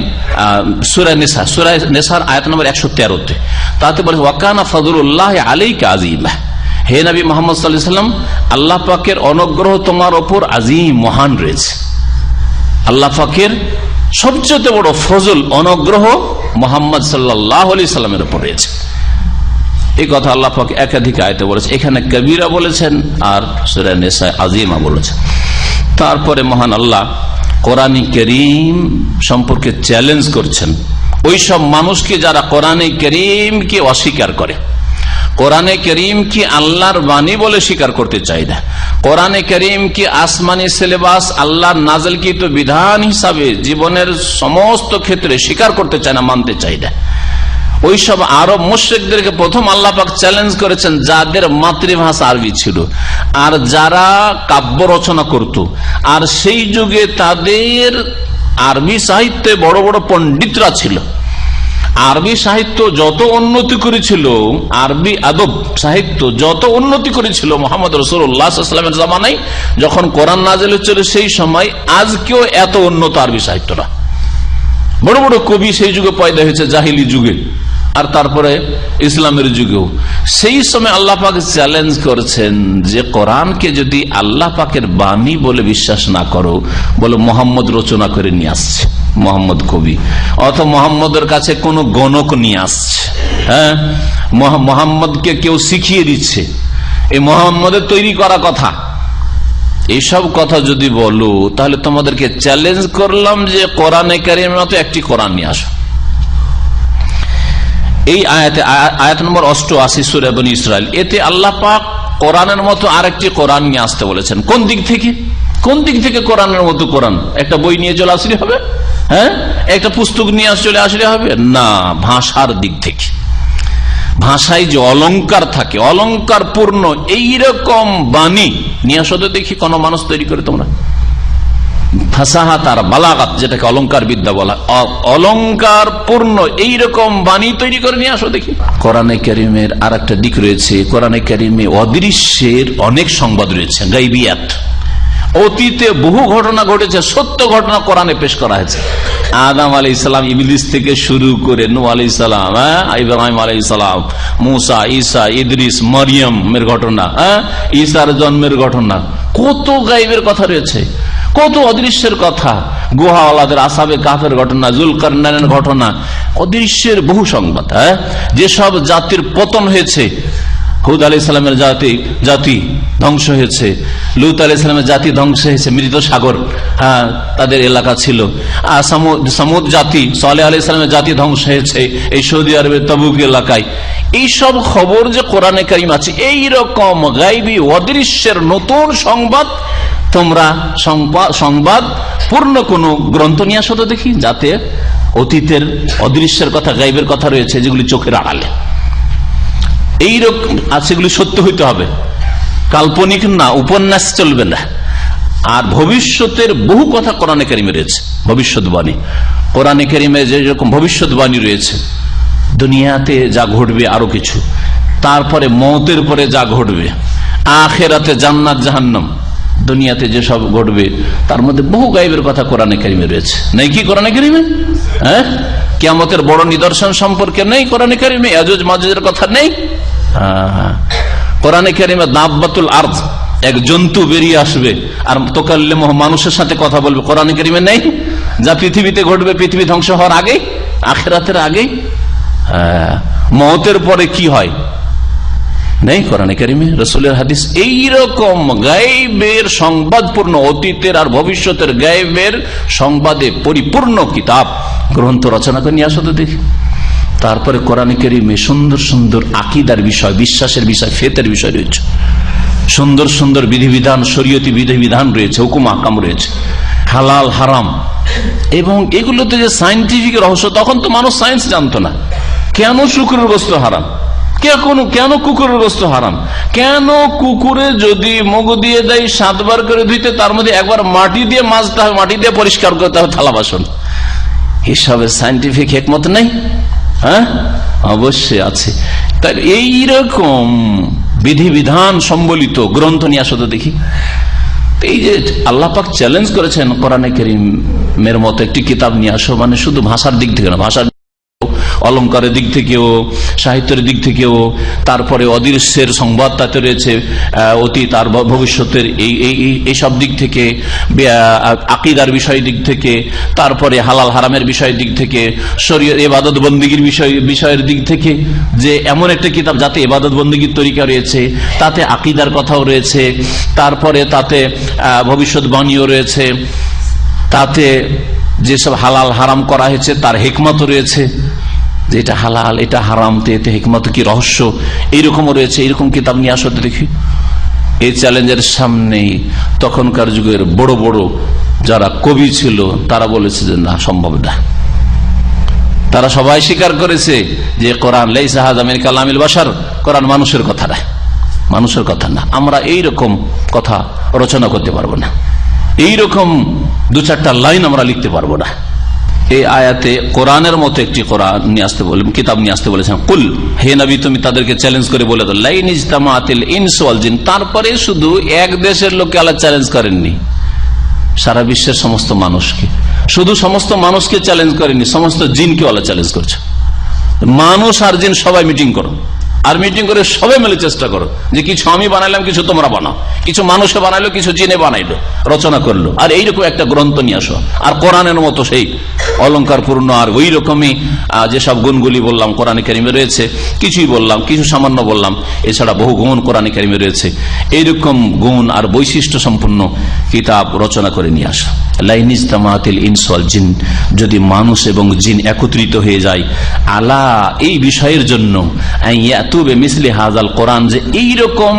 সূরা নিসার আয়াত নম্বর 113-তে, তাতে বলে ওয়া কানা ফাদলুল্লাহি আলাইকা আযীমা, হে নবী মুহাম্মদ সাল্লাল্লাহু আলাইহি ওয়াসাল্লাম আল্লাহ পাকের অনুগ্রহ তোমার উপর আযীম, মহান রয়েছে। আল্লাহ পাকের সবচেয়ে বড় ফজল, অনুগ্রহ মুহাম্মদ সাল্লাল্লাহু আলাইহি ওয়াসাল্লামের উপর রয়েছে। এই কথা আল্লাহ পাক একাধিক আয়াতে বলেছে। এখানে কবীরা বলেছেন আর সূরা নিসা আযীমা বলেছেন। তারপরে মহান আল্লাহ কোরআনে কারীম সম্পর্কে চ্যালেঞ্জ করছেন ওই সব মানুষকে যারা কোরআনে কারীমকে অস্বীকার করে, কোরআনে কারীম কি আল্লাহর বাণী বলে স্বীকার করতে চায় না, কোরআনে কারীম কি আসমানি সিলেবাস, আল্লাহর নাযিলকৃত বিধান হিসাবে জীবনের সমস্ত ক্ষেত্রে স্বীকার করতে চায় না, মানতে চায় না। ওই সব আরব মুশরিকদেরকে প্রথম আল্লাহ পাক চ্যালেঞ্জ করেছেন, যাদের মাতৃভাষা আরবি ছিল আর যারা কাব্য রচনা করত, আর সেই যুগে তাদের আরবি সাহিত্যে বড় বড় পণ্ডিতরা ছিল। আরবি সাহিত্য যত উন্নতি করেছিল, আরবি আদব সাহিত্য যত উন্নতি করেছিল মুহাম্মদ রাসূলুল্লাহ সাল্লাল্লাহু আলাইহি ওয়াসাল্লামের জামানায়, যখন কোরআন নাযিল হচ্ছিল সেই সময়, আজকেও এত উন্নত আরবি সাহিত্যটা। বড় বড় কবি সেই যুগে পয়দা হয়েছে, জাহিলি যুগে, আর তারপরে ইসলামের যুগেও। সেই সময় আল্লাহ পাক চ্যালেঞ্জ করেছেন যে কোরআনকে যদি আল্লাহ পাকের বাণী বলে বিশ্বাস না করো, বলে মোহাম্মদ রচনা করে নিয়ে আসছে, মোহাম্মদ কবি, অথবা মোহাম্মদের কাছে কোন গণক নিয়ে আসছে, হ্যাঁ, মোহাম্মদকে কেউ শিখিয়ে দিচ্ছে, এই মোহাম্মদের তৈরি করা কথা, এইসব কথা যদি বলো, তাহলে তোমাদেরকে চ্যালেঞ্জ করলাম যে কোরআনে কারীমের মতো একটি কোরআন নিয়ে আসো। এই আয়াতে, আয়াত নম্বর 88 সূরা বনী ইসরাইল, এতে আল্লাহ পাক কোরআনের মতো আরেকটি কোরআন নিয়ে আসতে বলেছেন। কোন দিক থেকে? কোন দিক থেকে কোরআনের মতো কোরআন? একটা বই নিয়ে চলে আসলে হবে? হ্যাঁ, একটা পুস্তক নিয়ে চলে আসলে হবে না, ভাষার দিক থেকে। ভাষায় যে অলংকার থাকে, অলংকার পূর্ণ এইরকম বাণী নিয়ে আসো তো দেখি কোন মানুষ তৈরি করে তোমরা। ফাসাহাত আর বালাগাত, যেটাকে অলংকার বিদ্যা বলা, অলংকার পূর্ণ এইরকম বাণী তৈরি করে নিয়ে আসো দেখি। কোরআনে কারীমের আর একটা দিক রয়েছে, কোরআনে কারীমে অদৃশ্যের অনেক সংবাদ রয়েছে, গায়বিয়াত। অতীতে বহু ঘটনা ঘটেছে, সত্য ঘটনা কোরআনে পেশ করা হয়েছে। আদম আলাইহিস সালাম, ইবলিস থেকে শুরু করে নূহ আলাইহিস সালাম, ইব্রাহিম আলাইহিস সালাম, মুসা, ঈসা, ইদ্রিস, মারিয়ামের ঘটনা, ঈসার জন্মের ঘটনা, কত গায়বের কথা রয়েছে, কত অদৃশ্যের কথা, গুহাওয়ালাদের আসাবে কাফের ঘটনা, জুলকারনাইনের ঘটনা, অদৃশ্যের বহু সংবাদ। যেসব জাতির পতন হয়েছে, হুদ আলাইহিস সালামের জাতি ধ্বংস হয়েছে, লূত আলাইহিস সালামের জাতি ধ্বংস হয়েছে, মৃত সাগর তাদের এলাকা ছিল। সামুদ জাতি, সালেহ আলাইহিস সালামের জাতি ধ্বংস হয়েছে এই সৌদি আরবের তাবুক এলাকায়। এইসব খবর যে কোরআনে কারিম আছে, এইরকম গায়বী অদৃশ্যের নতুন সংবাদ তোমরা সংবাদ পূর্ণ কোন গ্রন্থ নিয়ে আসো তো দেখি, যাতে অতীতের অদৃশ্যের কথা, গায়বের কথা রয়েছে যেগুলি চোখের আড়ালে, এইরকম সেগুলি সত্য হইতে হবে, কাল্পনিক না, উপন্যাস চলবে না। আর ভবিষ্যতের বহু কথা কোরআনে কারিমে রয়েছে, ভবিষ্যৎবাণী। কোরআনে কারিমে যেরকম ভবিষ্যৎবাণী রয়েছে, দুনিয়াতে যা ঘটবে আরো কিছু, তারপরে মওতের পরে যা ঘটবে, আখিরাতে জান্নাত জাহান্নাম, দুনিয়াতে যেসব ঘটবে তার মধ্যে বহু গায়বের কথা কোরআনে কারিমে রয়েছে। নেই কি কোরআনে কারিমে? কিয়ামতের বড় নিদর্শন সম্পর্কে নেই কোরআনে কারিমে? ইয়াজুজ মাজুজের কথা নেই কোরআনে কারিমে? দাব্বাতুল আরদ, এক জন্তু বেরিয়ে আসবে আর তুকাল্লিমু, মানুষের সাথে কথা বলবে, কোরআনে কারিমে নেই? যা পৃথিবীতে ঘটবে পৃথিবী ধ্বংস হওয়ার আগে, আখিরাতের আগে। মওতের পরে কি হয় নেই কোরআনে কারিমে, রাসূলের হাদিস। এইরকম গায়বের সংবাদপূর্ণ, অতীতের আর ভবিষ্যতের গায়বের সংবাদে পরিপূর্ণ কিতাব, গ্রন্থ রচনা করে নিয়ে আসো তো দেখি। তারপরে কোরআনে কারিমে সুন্দর সুন্দর আকীদার বিষয়, বিশ্বাসের বিষয়, ফেতের বিষয় রয়েছে, সুন্দর সুন্দর বিধিবিধান, শরীয়তি বিধিবিধান রয়েছে, হুকুম আহকাম রয়েছে, হালাল হারাম। এবং এগুলোতে যে সায়েন্টিফিক রহস্য, তখন তো মানুষ সায়েন্স জানতো না। কেন শুকরের গোশত হারাম, কেন কুকুরের গোশত হারাম, কেন কুকুরে যদি মগু দিয়ে দেয় 7 বার করে ধুইতে, তার মধ্যে একবার মাটি দিয়ে মাজতে হবে, মাটি দিয়ে পরিষ্কার করতে হবে থালা বাসন। এসবের সায়েন্টিফিক হিকমত নেই? অবশ্যই আছে। তাই এইরকম বিধিবিধান সম্বলিত গ্রন্থ নিয়ে আসো তো দেখি। এই যে আল্লাহ পাক চ্যালেঞ্জ করেছেন, কোরআনে কারীমের মতো একটি কিতাব নিয়ে আসো, মানে শুধু ভাষার দিক থেকে না, ভাষার অলঙ্কারের দিক থেকেও, সাহিত্যের দিক থেকেও, তারপরে অদৃশ্যের সংবাদ তাতে রয়েছে, অতীত আর ভবিষ্যতের এই সব দিক থেকে, আকীদার বিষয়ের দিক থেকে, তারপরে হালাল হারামের বিষয়ের দিক থেকে, শরীয়ত ইবাদত বন্দেগীর বিষয়ের দিক থেকে, যে এমন একটা কিতাব যাতে ইবাদত বন্দেগীর তরিকা রয়েছে, তাতে আকীদার কথাও রয়েছে, তারপরে তাতে ভবিষ্যৎবাণীও রয়েছে, তাতে যেসব হালাল হারাম করা হয়েছে তার হিকমত রয়েছে, যে এটা হালাল এটা হারাম, এতে হিকমত কি রহস্য, এইরকমও রয়েছে। এইরকম কিতাব নিয়ে আসতে দেখি। এই চ্যালেঞ্জের সামনে তখনকার যুগের বড় বড় যারা কবি ছিল তারা বলেছে যে না, সম্ভব না। তারা সবাই স্বীকার করেছে যে কোরআন লাইসা হাযা মিন কালামিল বাশার, কোরআন মানুষের কথা না, মানুষের কথা না। আমরা এইরকম কথা রচনা করতে পারবো না, এইরকম 2-4টা লাইন আমরা লিখতে পারবো না। এই আয়াতে কোরআনের মতো একটি কোরআন নিয়ে আসতে বলে, কিতাব নিয়ে আসতে বলেছেন। কুল, হে নবী তুমি তাদেরকে চ্যালেঞ্জ করে বলে দাও, লাইন ইজতামাআতিল ইনসু ওয়াল জিন। তারপরে শুধু এক দেশের লোককে আল্লাহ চ্যালেঞ্জ করেননি, সারা বিশ্বের সমস্ত মানুষকে, শুধু সমস্ত মানুষকে চ্যালেঞ্জ করেননি, সমস্ত জিনকে আল্লাহ চ্যালেঞ্জ করছে। মানুষ আর জিন সবাই মিটিং করো, আর মিটিং করে সবাই মিলে চেষ্টা করো যে কিছু আমি বানাইলাম, কিছু তোমরা বানাও, কিছু মানুষে বানাইলো, কিছু জিনে বানাইলো, রচনা করলো, আর এইরকম একটা গ্রন্থ নিয়ে আসো। আর কোরআনের মতো সেই অলঙ্কার পূর্ণ আর ওই রকমই যেসব গুণগুলি বললাম কোরআনে কারিমে রয়েছে, কিছুই বললাম, কিছু সামান্য বললাম, এছাড়া বহু গুণ কোরআনে কারিমে রয়েছে। এইরকম গুণ আর বৈশিষ্ট্য সম্পন্ন কিতাব রচনা করে নিয়ে আসা। লাইন ইজতামাআতিল ইনসু ওয়াল জিন, যদি মানুষ এবং জিন একত্রিত হয়ে যায়, আলা এই বিষয়ের জন্য, বেমিসলি হাজাল কোরআন, যে এইরকম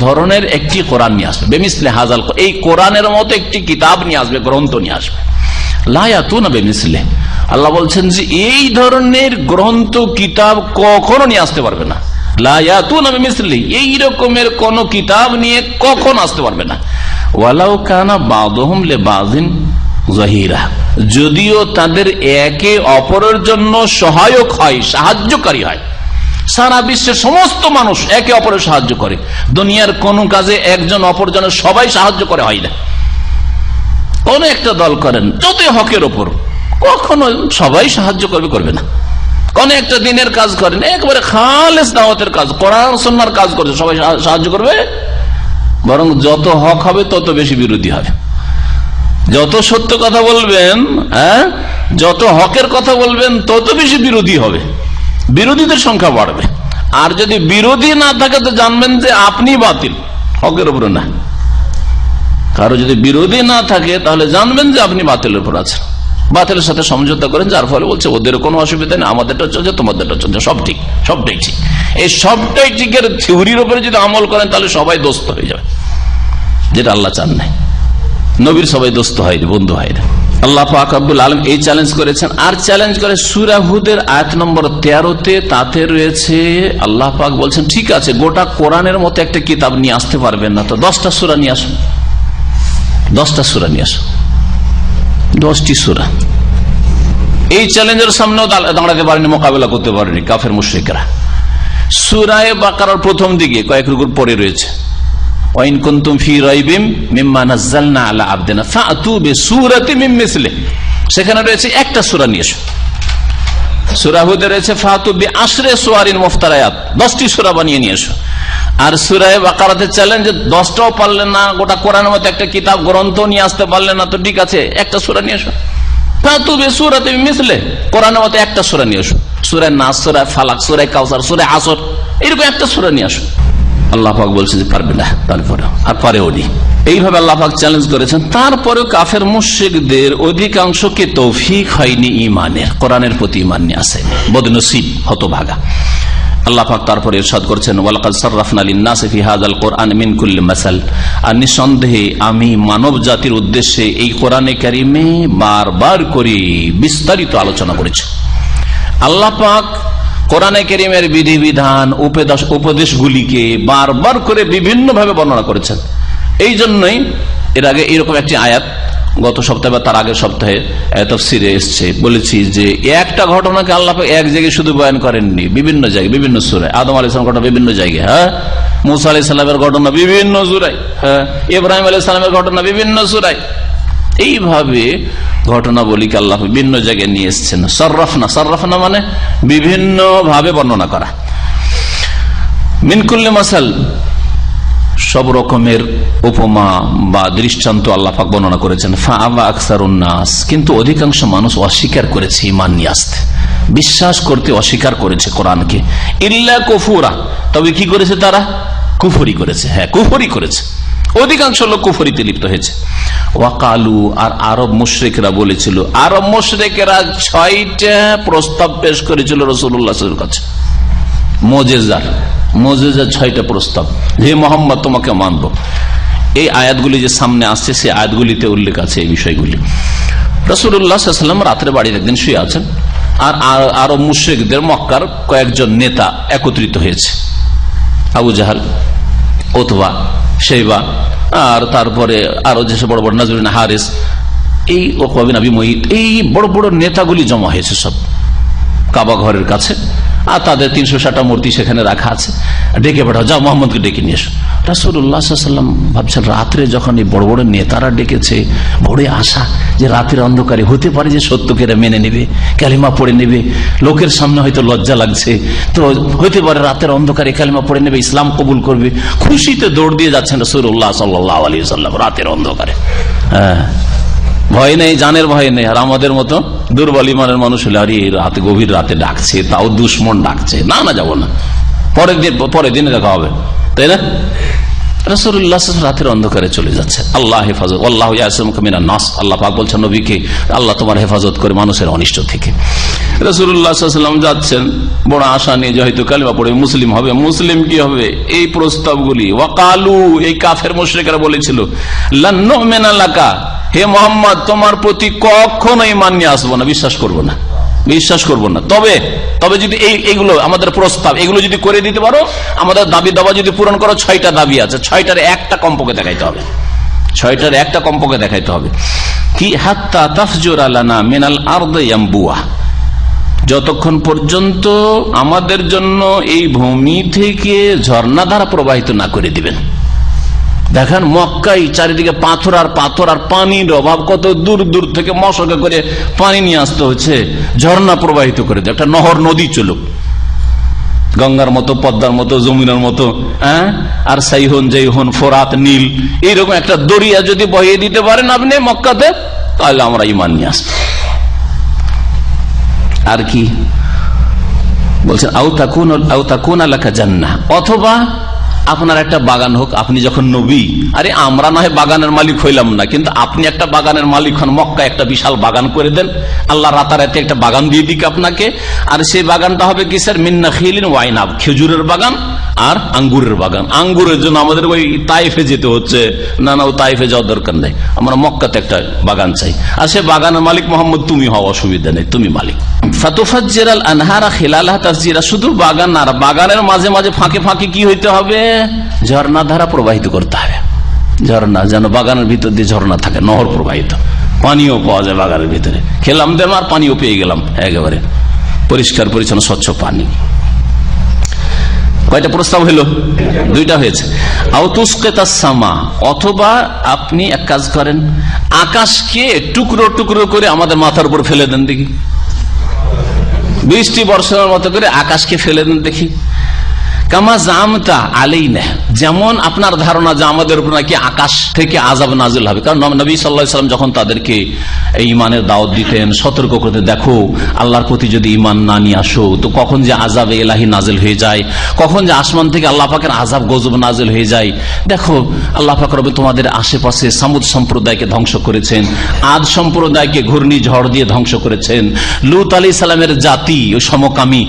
ধরনের একটি কোরআন নিয়ে আসবে, বেমিসলি হাজাল, এই কোরআনের মতো একটি কিতাব নিয়ে আসবে, গ্রন্থ নিয়ে আসবে। লা ইয়াতুনা বেমিসলি, আল্লাহ বলছেন যে এই ধরনের গ্রন্থ কিতাব কখনো নিয়ে আসতে পারবে না। লা ইয়াতুনা বেমিসলি, এই রকমের কোন কিতাব নিয়ে কখন আসতে পারবে না। ওয়ালাউ কানা বাযুহুম লিবাযিন যাহিরা, যদিও তাদের একে অপরের জন্য সহায়ক হয়, সাহায্যকারী হয়। সারা বিশ্বের সমস্ত মানুষ একে অপরের সাহায্য করে, দুনিয়ার কোন কাজে একজন অপরজনের সবাই সাহায্য করে হয় না। কোন একটা দল করেন যতই হকের ওপর, কখনো সবাই সাহায্য করবে না। কোন একটা দিনের কাজ করেন, একবারে খালেস দাওয়াতের কাজ, কোরআন সুন্নাহর কাজ করছে, সবাই সাহায্য করবে? বরং যত হক হবে তত বেশি বিরোধী হবে। যত সত্য কথা বলবেন, যত হকের কথা বলবেন, তত বেশি বিরোধী হবে, বিরোধীদের সংখ্যা বাড়বে। আর যদি বিরোধী না থাকে তো জানবেন যে আপনি বাতিল, হকের উপরে না। কারো যদি বিরোধী না থাকে তাহলে জানবেন যে আপনি বাতিলের উপর আছেন, বাতিলের সাথে সমঝোতা করেন, যার ফলে বলছে ওদের কোনো অসুবিধা নেই, আমাদেরটা চলছে, তোমাদেরটা চলছে, সব ঠিক, সবটাই ঠিক। এই সবটাই ঠিকের থিওরির উপরে যদি আমল করেন তাহলে সবাই দোস্ত হয়ে যাবে, যেটা আল্লাহ চান নাই। নবীর সবাই দোস্ত হয়, বন্ধু হয় না। আল্লাহ পাক রব্বুল আলামিন এই চ্যালেঞ্জ করেছেন। আর চ্যালেঞ্জ করে সূরা হুদের আয়াত নম্বর 13-তে, তাতে রয়েছে আল্লাহ পাক বলছেন, ঠিক আছে গোটা কোরআনের মতো একটা কিতাব নিয়ে আসতে পারবেন না, তো 10টা সূরা নিয়ে আসুন, 10টা সূরা নিয়ে আসুন, 10টি সূরা। এই চ্যালেঞ্জের সামনেও দাঁড়াতে পারেনি, মোকাবেলা করতে পারেনি কাফের মুশরিকরা। সূরা বাকারার প্রথম দিকে কয়েক রুকুর পরে রয়েছে, ওয়াইন কুনতুম ফি রাইবিম মিম্মা নাযালনা আলা আবদিনা ফাতু বিসূরাতিন মিন মিসলিহি, সেখানে রয়েছে একটা সূরা নিয়ে এসো। সূরা হুদে রয়েছে ফাতু বিআশরি সুওয়ারিন মুফতারায়াত, 10টি সূরা বানিয়ে নিয়ে এসো। আর সূরা বাকারাতে চ্যালেঞ্জ, 10টাও পারলেন না, গোটা কোরআনের মতো একটা কিতাব গ্রন্থ নিয়ে আসতে পারলেন না, তো ঠিক আছে একটা সূরা নিয়ে এসো। ফাতু বিসূরাতিন মিন মিসলিহি, কোরআনের মতো একটা সূরা নিয়ে এসো, সূরা নাস, সূরা ফালাক, সূরা কাউসার, সূরা আসর, এরকম একটা সূরা নিয়ে আসো। আল্লাহ পাক বলছে যে পারবে না, তারপরে আর পারেও নি। এইভাবে আল্লাহ পাক চ্যালেঞ্জ করেছেন। তারপরেও কাফের মুশরিকদের অধিকাংশকে তৌফিক হয়নি ইমানের, কোরআনের প্রতি ইমান নিয়ে আসেনি, বদনসিব, হতভাগা। আল্লাহ পাক তারপরে ইরশাদ করছেন, ওয়ালাকাদ সাররাফনা লিন-নাসি ফি হাযাল কুরআন মিন কুল্লি মাসাল, আর নিঃসন্দেহে আমি মানব জাতির উদ্দেশ্যে এই কোরআনে কারীমে বারবার করে বিস্তারিত আলোচনা করেছি। আল্লাহ পাক কোরআনে কারীমের বিধিবিধান, উপদেশগুলিকে বারবার করে বিভিন্ন ভাবে বর্ণনা করেছেন। এই জন্যই এর আগে এরকম একটি আয়াত গত সপ্তাহে বা তার আগের সপ্তাহে তাফসীরে এসেছে, বলেছি যে একটা ঘটনাকে আল্লাহ পাক এক জায়গায় শুধু বয়ান করেননি, বিভিন্ন জায়গায়, বিভিন্ন সূরায়। আদম আলাইহিস সালামের ঘটনা বিভিন্ন জায়গায়, মুসা আলাইহিস সালামের ঘটনা বিভিন্ন সূরায়, ইব্রাহিম আলাইহিস সালামের ঘটনা বিভিন্ন সূরায়। এইভাবে ঘটনাবলীকে আল্লাহ বিভিন্ন জায়গায় নিয়ে এসছেন। সররাফনা মানে বিভিন্ন ভাবে বর্ণনা করা। মিন কুল্লি মাসাল, সব রকমের উপমা বা দৃষ্টান্ত আল্লাহ পাক বর্ণনা করেছেন। ফাআবা আকসারুন নাস, কিন্তু অধিকাংশ মানুষ অস্বীকার করেছে ঈমান নিয়ে আসতে, বিশ্বাস করতে অস্বীকার করেছে কোরআনকে। ইল্লা কুফুরা, তবে কি করেছে তারা? কুফরি করেছে। কুফরি করেছে, অধিকাংশ লোক কুফরিতে লিপ্ত হয়েছে। ওয়াকালু, আর আরব মুশরিকরা বলেছিল, আরব মুশরিকেরা 6টা প্রস্তাব পেশ করেছিল রাসূলুল্লাহ সাল্লাল্লাহু আলাইহি ওয়াসাল্লামের কাছে, মুজিজা 6টা প্রস্তাব, হে মুহাম্মদ তোমাকে মানব। এই আয়াতগুলি যে সামনে আসছে, সেই আয়াতগুলিতে উল্লেখ আছে এই বিষয়গুলি। রাসূলুল্লাহ সাল্লাল্লাহু আলাইহি ওয়াসাল্লাম রাত্রে বাড়ির একদিন শুয়ে আছেন, আর আরব মুশরিকদের মক্কার কয়েকজন নেতা একত্রিত হয়েছে, আবু জাহাল, উতবা, শাইবা, আর তারপরে আরো যেসব বড় বড় নাজরুল হারিস, এই উকবা বিন আবি মুঈত, এই বড় বড় নেতাগুলি জমা হয়েছে সব কাবা ঘরের কাছে। আর তাদের 360টা মূর্তি সেখানে রাখা আছে। ডেকে পাঠাও, যাও মোহাম্মদকে ডেকে নিয়ে এসো। রাসূলুল্লাহ সাল্লাল্লাহু আলাইহি ওয়াসাল্লাম ভাবছেন, রাত্রে যখন এই বড় বড় নেতারা ডেকেছে, বড় আশা যে রাতের অন্ধকারে হতে পারে যে সত্যকে মেনে নেবে, কালিমা পড়ে নেবে, লোকের সামনে হয়তো লজ্জা লাগছে, তো হতে পারে রাতের অন্ধকারে কালিমা পড়ে নেবে, ইসলাম কবুল করবে। খুশিতে দৌড় দিয়ে যাচ্ছেন রাসূলুল্লাহ সাল্লাল্লাহু আলাইহি ওয়াসাল্লাম রাতের অন্ধকারে। ভয় নেই, জানের ভয় নেই। আর আমাদের মতো দুর্বল ইমানের মানুষ হলে, আরে রাতে, গভীর রাতে ডাকছে, তাও দুশ্মন ডাকছে, না যাবো না, পরের দিনে দেখা হবে, তাই না? রাসূলুল্লাহ রাতের অন্ধকারে চলে যাচ্ছে। আল্লাহ হেফাজত, আল্লাহু ইয়াসিমুকা মিনান নাস, আল্লাহ পাক বলছেন নবীকে, আল্লাহ তোমার হেফাজত করে মানুষের অনিষ্ট থেকে। রাসূলুল্লাহ সাল্লাল্লাহু আলাইহি ওয়াসাল্লাম যাচ্ছেন বড় আশা নিয়ে যে হয়তো কালিমা পড়ে মুসলিম হবে। মুসলিম কি হবে? এই প্রস্তাবগুলি। ওয়াকালু, এই কাফের মুশরিকরা বলেছিল, লান নুমিনা লাকা, হে মুহাম্মদ তোমার প্রতি কখনো ঈমান নিয়ে আসবো না, বিশ্বাস করবো না। তবে যদি এইগুলো আমাদের প্রস্তাব, এগুলো যদি করে দিতে পারো, আমাদের দাবি দাবা যদি পূরণ করো, 6টা দাবি আছে, 6টার একটা কমপক্ষে দেখাইতে হবে, 6টার একটা কমপক্ষে দেখাইতে হবে। কি? হাত্তা তাফজুরা লানা মিনাল আরদি ইয়ামবুয়া, যতক্ষণ পর্যন্ত আমাদের জন্য এই ভূমি থেকে ঝর্ণাধারা প্রবাহিত না করে দিবেন। দেখেন মক্কায় চারিদিকে পাথর আর পানির অভাব, কত দূর দূর থেকে মশকে করে পানি নিয়ে আসতে হচ্ছে, ঝর্ণা প্রবাহিত করে দেয়, একটা নহর, নদী চলুক। গঙ্গার মতো, পদ্মার মতো, যমুনার মতো, আর সাইহন, জৈহন, ফোরাত, নীল, এইরকম একটা দরিয়া যদি বহিয়ে দিতে পারেন আপনি মক্কাতে, তাহলে আমরা ঈমান নিয়ে আসবো। আর কি বলছেন, আও তাকুনা লাকা জান্নাহ, অথবা আপনার একটা বাগান হোক। আপনি যখন নবী, আরে আমরা না হয় বাগানের মালিক হইলাম না, কিন্তু আপনি একটা বাগানের মালিক হন, মক্কা একটা বিশাল বাগান করে দেন, আল্লাহ রাতারাতি একটা বাগান দিয়ে দিক আপনাকে। আর সেই বাগানটা হবে কিসের? মিন নাখিলিন ওয়া আইনাব, খেজুরের বাগান আর আঙ্গুরের বাগান। আঙ্গুরের জন্য আমাদের ওই তাইফে যেতে হচ্ছে, না ও তাইফে যাওয়ার দরকার নেই, আমরা মক্কাতে একটা বাগান চাই। আর সে বাগানের মালিক মোহাম্মদ তুমি হও, অসুবিধা নেই, তুমি মালিক। ফাতুফাজ্জিরাল আনহারা খিলালাহা তাফজিরা, শুধু বাগান আর বাগানের মাঝে মাঝে ফাঁকে ফাঁকে কি হইতে হবে? ঝর্ণা ধারা প্রবাহিত করতে হবে। ঝর্ণা যেন বাগানের ভিতর দিয়ে ঝর্ণা থাকে, নহর প্রবাহিত, পানিও পাওয়া যায় বাগানের ভিতরে, খেলাম দেম আর পানিও পেয়ে গেলাম, একেবারে পরিষ্কার পরিচ্ছন্ন স্বচ্ছ পানি। কয়টা প্রস্তাব হইল? দুইটা হয়েছে। আউতুসকেতাসমা, অথবা আপনি এক কাজ করেন, আকাশকে টুকরো টুকরো করে আমাদের মাথার উপর ফেলে দেন দেখি, বৃষ্টি বর্ষণের মতো করে আকাশকে ফেলে দেন দেখি। কামা জামতা আলাইনা, যেমন আপনার ধারণা যে আমাদের উপর নাকি আকাশ থেকে আযাব নাজিল হবে। কারণ নবী সাল্লাল্লাহু আলাইহি ওয়াসাল্লাম যখন তাদেরকে ঈমানের দাওয়াত দিতেন, সতর্ক করতে, দেখো আল্লাহর প্রতি যদি ঈমান না নিয়ে আসো তো কখন যে আযাবে ইলাহি নাজিল হয়ে যায়, কখন যে আসমান থেকে আল্লাহ পাকের আযাব গজব নাজিল হয়ে যায়। দেখো আল্লাহ পাক রব্বুল তোমাদের আশেপাশে সামুদ সম্প্রদায়কে ধ্বংস করেছেন, আদ সম্প্রদায়কে ঘূর্ণিঝড় দিয়ে ধ্বংস করেছেন, লূত আলাইহিস সালামের জাতি সমকামী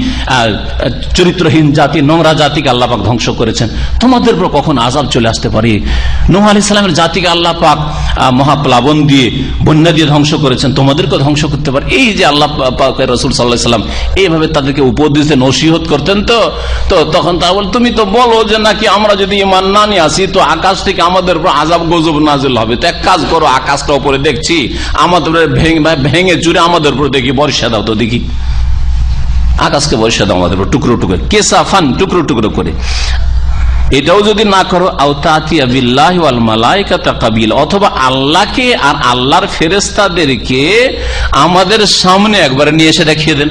চরিত্রহীন জাতি, নোংরা জাতিকে আল্লাহ পাক ধ্বংস করেছেন, তোমাদের উপর কখন আযাব চলে আসতে পারে। নূহ আলাইহিস সালামের জাতিকে আল্লাহ পাক মহাপ্লাবন দিয়ে, বন্যা দিয়ে ধ্বংস করেছেন, তোমাদেরকে ধ্বংস করতে পারে। এই যে আল্লাহ পাক রাসূল সাল্লাল্লাহু আলাইহি ওয়াসাল্লাম এইভাবে তাদেরকে উপদেশ দিয়ে নসিহত করতেন। তো তখন তা বল, তুমি তো বলো যে নাকি আমরা যদি ঈমান না নিয়ে আসি তো আকাশ থেকে আমাদের উপর আযাব গজব নাজিল হবে। তো এক কাজ করো, আকাশটা উপরে দেখছি, আমাদের ভেঙে চুরে আমাদের উপর দেখি বর্ষা দাও তো দেখি, আকাশকে বর্ষা দাও আমাদের উপর টুকরো টুকরো, কেসাফান, টুকরো টুকরো করে। এটাও যদি না করো, আওতাতিয়া বিল্লাহি ওয়াল মালাইকাতা কাবিল, অথবা আল্লাহকে আর আল্লাহর ফেরেশতাদেরকে আমাদের সামনে একবার নিয়ে এসে দেখিয়ে দেন।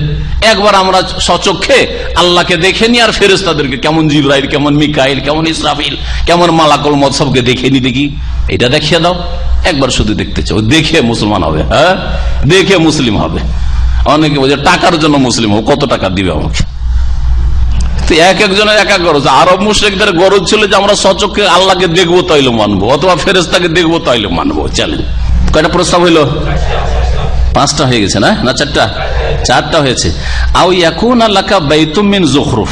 একবার আমরা সচক্ষে আল্লাহকে দেখে নি, আর ফেরেশতাদেরকে, কেমন জিবরাইল, কেমন মিকাইল, কেমন ইসরাফিল, কেমন মালাকুল মউত, সবকে দেখে নি দেখি, এটা দেখিয়ে দাও। একবার শুধু দেখতে চাও, দেখে মুসলমান হবে, হ্যাঁ দেখে মুসলিম হবে। অনেকে বলছে টাকার জন্য মুসলিম হোক, কত টাকা দিবে আমাকে? এক একজনের এক এক গরজ। আরব মুশরিকদের গরজ ছিল যে আমরা সচক্ষে আল্লাহকে দেখবো তাইলে মানবো, অথবা ফেরেশতাকে দেখবো তাইলে মানবো। চলেন, কয়টা প্রস্তাব হইলো? পাঁচটা হয়ে গেছে না? না চারটা? চারটা হয়েছে। আও ইয়াকুনা লাকা বাইতুম মিন যুখরুফ,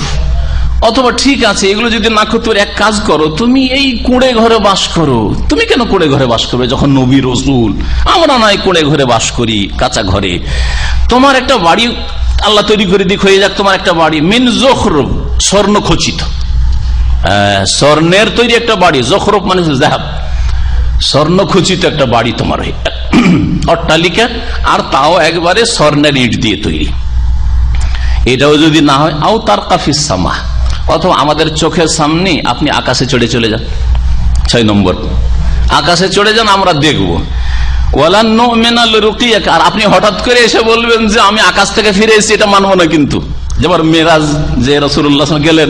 অথবা ঠিক আছে এগুলো যদি না করতে পারো, এক কাজ করো, তুমি এই কুঁড়ে ঘরে বাস করো। তুমি কেন কুঁড়ে ঘরে বাস করবে যখন নবী রাসূল? আমরা নয় কুঁড়ে ঘরে বাস করি, কাঁচা ঘরে। তোমার একটা বাড়ি আল্লাহ তৈরি করে দিক, হয়ে যাক তোমার একটা বাড়ি মিন যুখরুফ, স্বর্ণ খচিত, স্বর্ণের তৈরি একটা বাড়ি। যুখরুফ মানে যাহাব, স্বর্ণ খচিত একটা বাড়ি তোমার, অট্টালিকা, আর তাও একবারে স্বর্ণের ইট দিয়ে তৈরি। এটাও যদি না হয়, আও তারকা ফিস সামা, অথবা আমাদের চোখের সামনে আপনি আকাশে চড়ে চলে যান। 6 নম্বর, আকাশে চড়ে যান, আমরা দেখবো। ওয়ালান নুমিনা লিরুকিয়াক, আর আপনি হঠাৎ করে এসে বলবেন যে আমি আকাশ থেকে ফিরে এসেছি, এটা মানবো না। কিন্তু যেবার মেরাজ যে রাসূলুল্লাহ গেলেন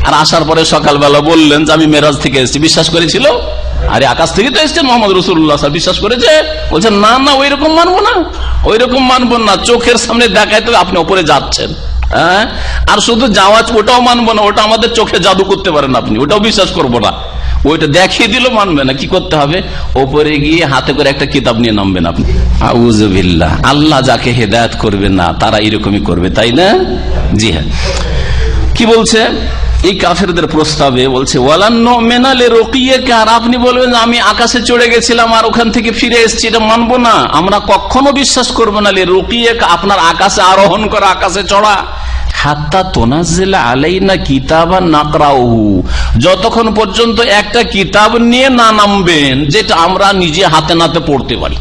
আর আসার পরে সকালবেলা বললেন যে আমি মেরাজ থেকে এসেছি, বিশ্বাস করেছিল? আরে আকাশ থেকে তো এসছেন মোহাম্মদ রাসূলুল্লাহ, বিশ্বাস করেছে? বলছেন না না, ওই রকম মানবো না, ওই রকম মানবো না। চোখের সামনে দেখায় তো আপনি উপরে যাচ্ছেন, হ্যাঁ, আর শুধু যাওয়া, ওটাও মানবো না, ওটা আমাদের চোখে জাদু করতে পারেন আপনি, ওটাও বিশ্বাস করবো না। ওইটা দেখিয়ে দিল মানবে না। কি করতে হবে? ওপরে গিয়ে হাতে করে একটা কিতাব নিয়ে নামবেন আপনি। আউযুবিল্লাহ, আল্লাহ যাকে হেদায়েত করবে না তারা এরকমই করবে, তাই না? জি হ্যাঁ। কি বলছে এই কাফেরদের প্রস্তাবে? বলছে ওয়ালান নুমিনা লিরুকিয়াকা, আর আপনি বলবেন আমি আকাশে চড়ে গেছিলাম আর ওখান থেকে ফিরে এসেছি, এটা মানবো না, আমরা কখনো বিশ্বাস করবো না। লিরুকিয়াকা, আপনার আকাশে আরোহণ করা, আকাশে চড়া। হাত্তা তুনাজ্জিলা আলাইনা কিতাবান নাকরাউহু, যতক্ষণ পর্যন্ত একটা কিতাব নিয়ে না নামবেন যেটা আমরা নিজে হাতে নাতে পড়তে পারি।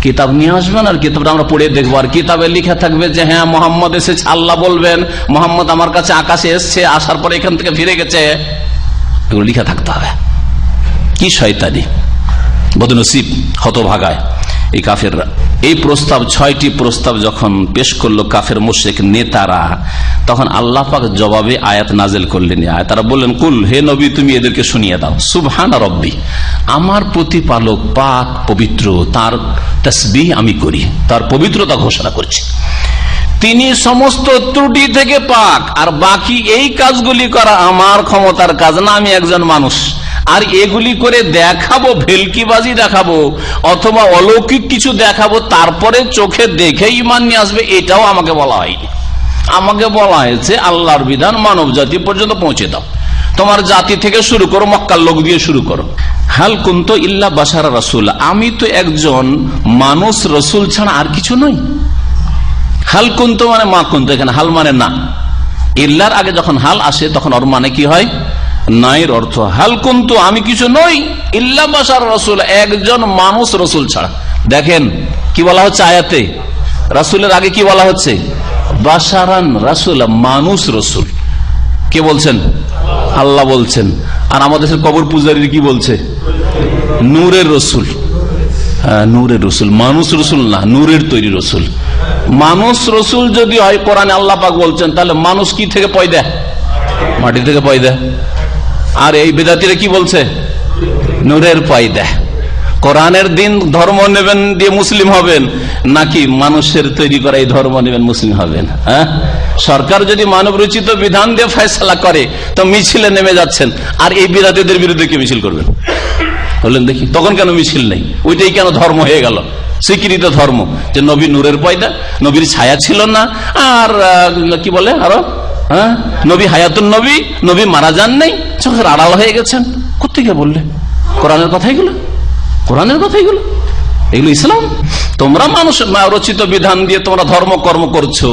কিতাব নিয়ে আসবেন আর কিতাবটা আমরা পড়ে দেখবো, আর কিতাবে লিখে থাকবে যে হ্যাঁ মোহাম্মদ এসেছে, আল্লাহ বলবেন মোহাম্মদ আমার কাছে আকাশে এসছে, আসার পরে এখান থেকে ফিরে গেছে, এগুলো লিখে থাকতে হবে। কি শয়তানি, বদনসিব, হতভাগায় এই কাফেররা। এই প্রস্তাব 6টি প্রস্তাব যখন পেশ করলো কাফের মুশরিক নেতারা, তখন আল্লাহ পাক জবাবে আয়াত নাজিল করলেন। তারা বললেন, কুল, হে নবী তুমি এদেরকে শুনিয়ে দাও, সুবহান রব্বি, আমার প্রতিপালক পাক পবিত্র, তার তাসবিহ আমি করি, তার পবিত্রতা ঘোষণা করছি, তিনি সমস্ত ত্রুটি থেকে পাক, আর বাকি এই কাজগুলি করা আমার ক্ষমতার কাজ না, আমি একজন মানুষ, আর এগুলি করে দেখাবো, ভেলকিবাজি দেখাবো অথবা অলৌকিক কিছু দেখাবো, তারপরে চোখে দেখে ঈমান নিয়ে আসবে, এটাও আমাকে বলা হয়নি। আমাকে বলা হয়েছে আল্লাহর বিধান মানব জাতি পর্যন্ত পৌঁছে দাও, তোমার জাতি থেকে শুরু করো, মক্কার লোক দিয়ে শুরু করো। হাল কুনতু ইল্লা বাশারা রাসূলা, আমি তো একজন মানুষ রসুল ছাড়া আর কিছু নই। হাল কুনতু মানে মা কুনতু, এখানে হাল মানে না, ইল্লার আগে যখন হাল আসে তখন ওর মানে কি হয়, নাইর অর্থ। হাল কুনতু আমি কিছু নই, ইল্লা বাশারা রাসূলা, একজন মানুষ রসুল ছাড়া। দেখেন কি বলা হচ্ছে আয়াতে, রাসূলের আগে কি বলা হচ্ছে, বাশারান রাসূলা, মানুষ রসুল। কে বলছেন? আল্লাহ বলছেন। আর আমাদের কবর পূজারীর কি বলছে, নূরের রসুল। নূরের রসুল, মানুষ রসুল না, নূরের তৈরি রসুল। মানুষ রসুল যদি হয় কোরআনে আল্লাহ পাক বলছেন, তাহলে মানুষ কি থেকে পয়দা, মাটি থেকে পয়দা। আর এই বেদাতিরা কি বলছে, নূরের পয়দা। কোরআনের দিন ধর্ম নেবেন দিয়ে মুসলিম হবেন, নাকি মানুষের তৈরি করা এই ধর্ম নেবেন মুসলিম হবেন? হ্যাঁ, সরকার যদি মানব রচিত বিধান দিয়ে ফয়সালা করে তো মিছিলে নেমে যাচ্ছেন, আর এই বিদাতীদের বিরুদ্ধে কি মিছিল করবেন বলেন দেখি? তখন কেন মিছিল নেই? ওইটাই কেন ধর্ম হয়ে গেল, স্বীকৃত ধর্ম, যে নবী নূরের পয়দা, নবীর ছায়া ছিল না, আর কি বলে আরো, হ্যাঁ, নবী হায়াতুন নবী, নবী মারা যান নাই, চোখের আড়াল হয়ে গেছেন। কোথেকে বললে? কোরআনের কথাই গুলো, কোরআনের কথাই গুলো, এগুলো ইসলাম। তোমরা মানুষ রচিত বিধান দিয়ে তোমরা ধর্ম কর্ম করছো,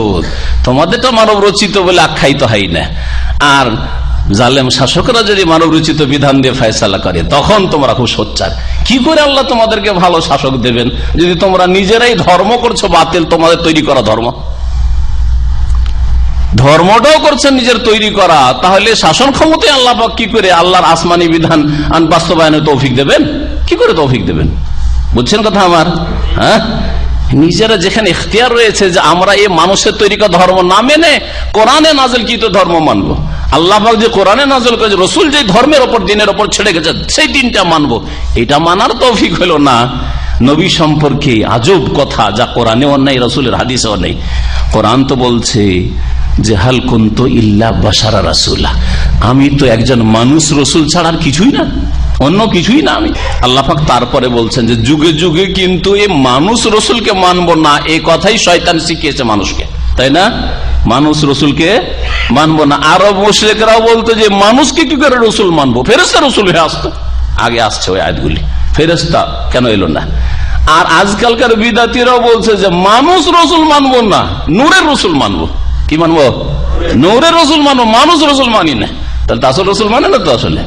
তোমাদেরটা মানব রচিত বলে আখ্যায়িত হয় না। আর জালেম শাসকরা যদি মানব রচিত বিধান দিয়ে ফয়সালা করে, তখন তোমরা খুব সোচ্চার। কি করে আল্লাহ তোমাদেরকে ভালো শাসক দেবেন যদি তোমরা নিজেরাই ধর্ম করছো বাতিল, তোমাদের তৈরি করা ধর্ম, ধর্মটাও করছেন নিজের তৈরি করা, তাহলে শাসন ক্ষমতায় আল্লাহ পাক কি করে আল্লাহর আসমানি বিধান বাস্তবায়নে তৌফিক দেবেন? কি করে তৌফিক দেবেন? বুঝছেন কথা আমার? হ্যাঁ, নিজেরা যেখানে ইখতিয়ার রয়েছে যে আমরা এই মানুষের তৈরি করা ধর্ম না মেনে কোরআনে নাযিলকৃত ধর্ম মানবো, আল্লাহ পাক যে কোরআনে নাযিল করেছে, রসুল যে ধর্মের ওপর দিনের ওপর ছেড়ে গেছে সেই দিনটা মানবো, এটা মানার তৌফিক হলো না। নবী সম্পর্কে আজব কথা, যা কোরআনেও নেই, রসুলের হাদিসেও নেই। কোরআন তো বলছে যে হাল কুনতু ইল্লা বাশারা রাসূলা, আমি তো একজন মানুষ রসুল ছাড়া আর কিছুই না, অন্য কিছুই না আমি। আল্লাহ পাক তারপরে বলছেন যে যুগে যুগে কিন্তু এই মানুষ রসুলকে মানবো না, এই কথাই শয়তান শিখিয়েছে মানুষকে, তাই না? মানুষ রসুলকে মানবো না। আরব মুশরিকরাও বলতো যে মানুষকে কি করে রসুল মানবো, ফেরেশতা রসুল হয়ে আসতো। আগে আসছে ওই আয়াতগুলি, ফেরেশতা কেন এলো না? আর আজকালকার বিদাতীরাও বলছে যে মানুষ রসুল মানবো না, নূরের রসুল মানবো। কি মানবো? নূরের রসুল মানবো, মানুষ রসুল মানি না। তাহলে তো আসল রসুল মানে না তো আসলে,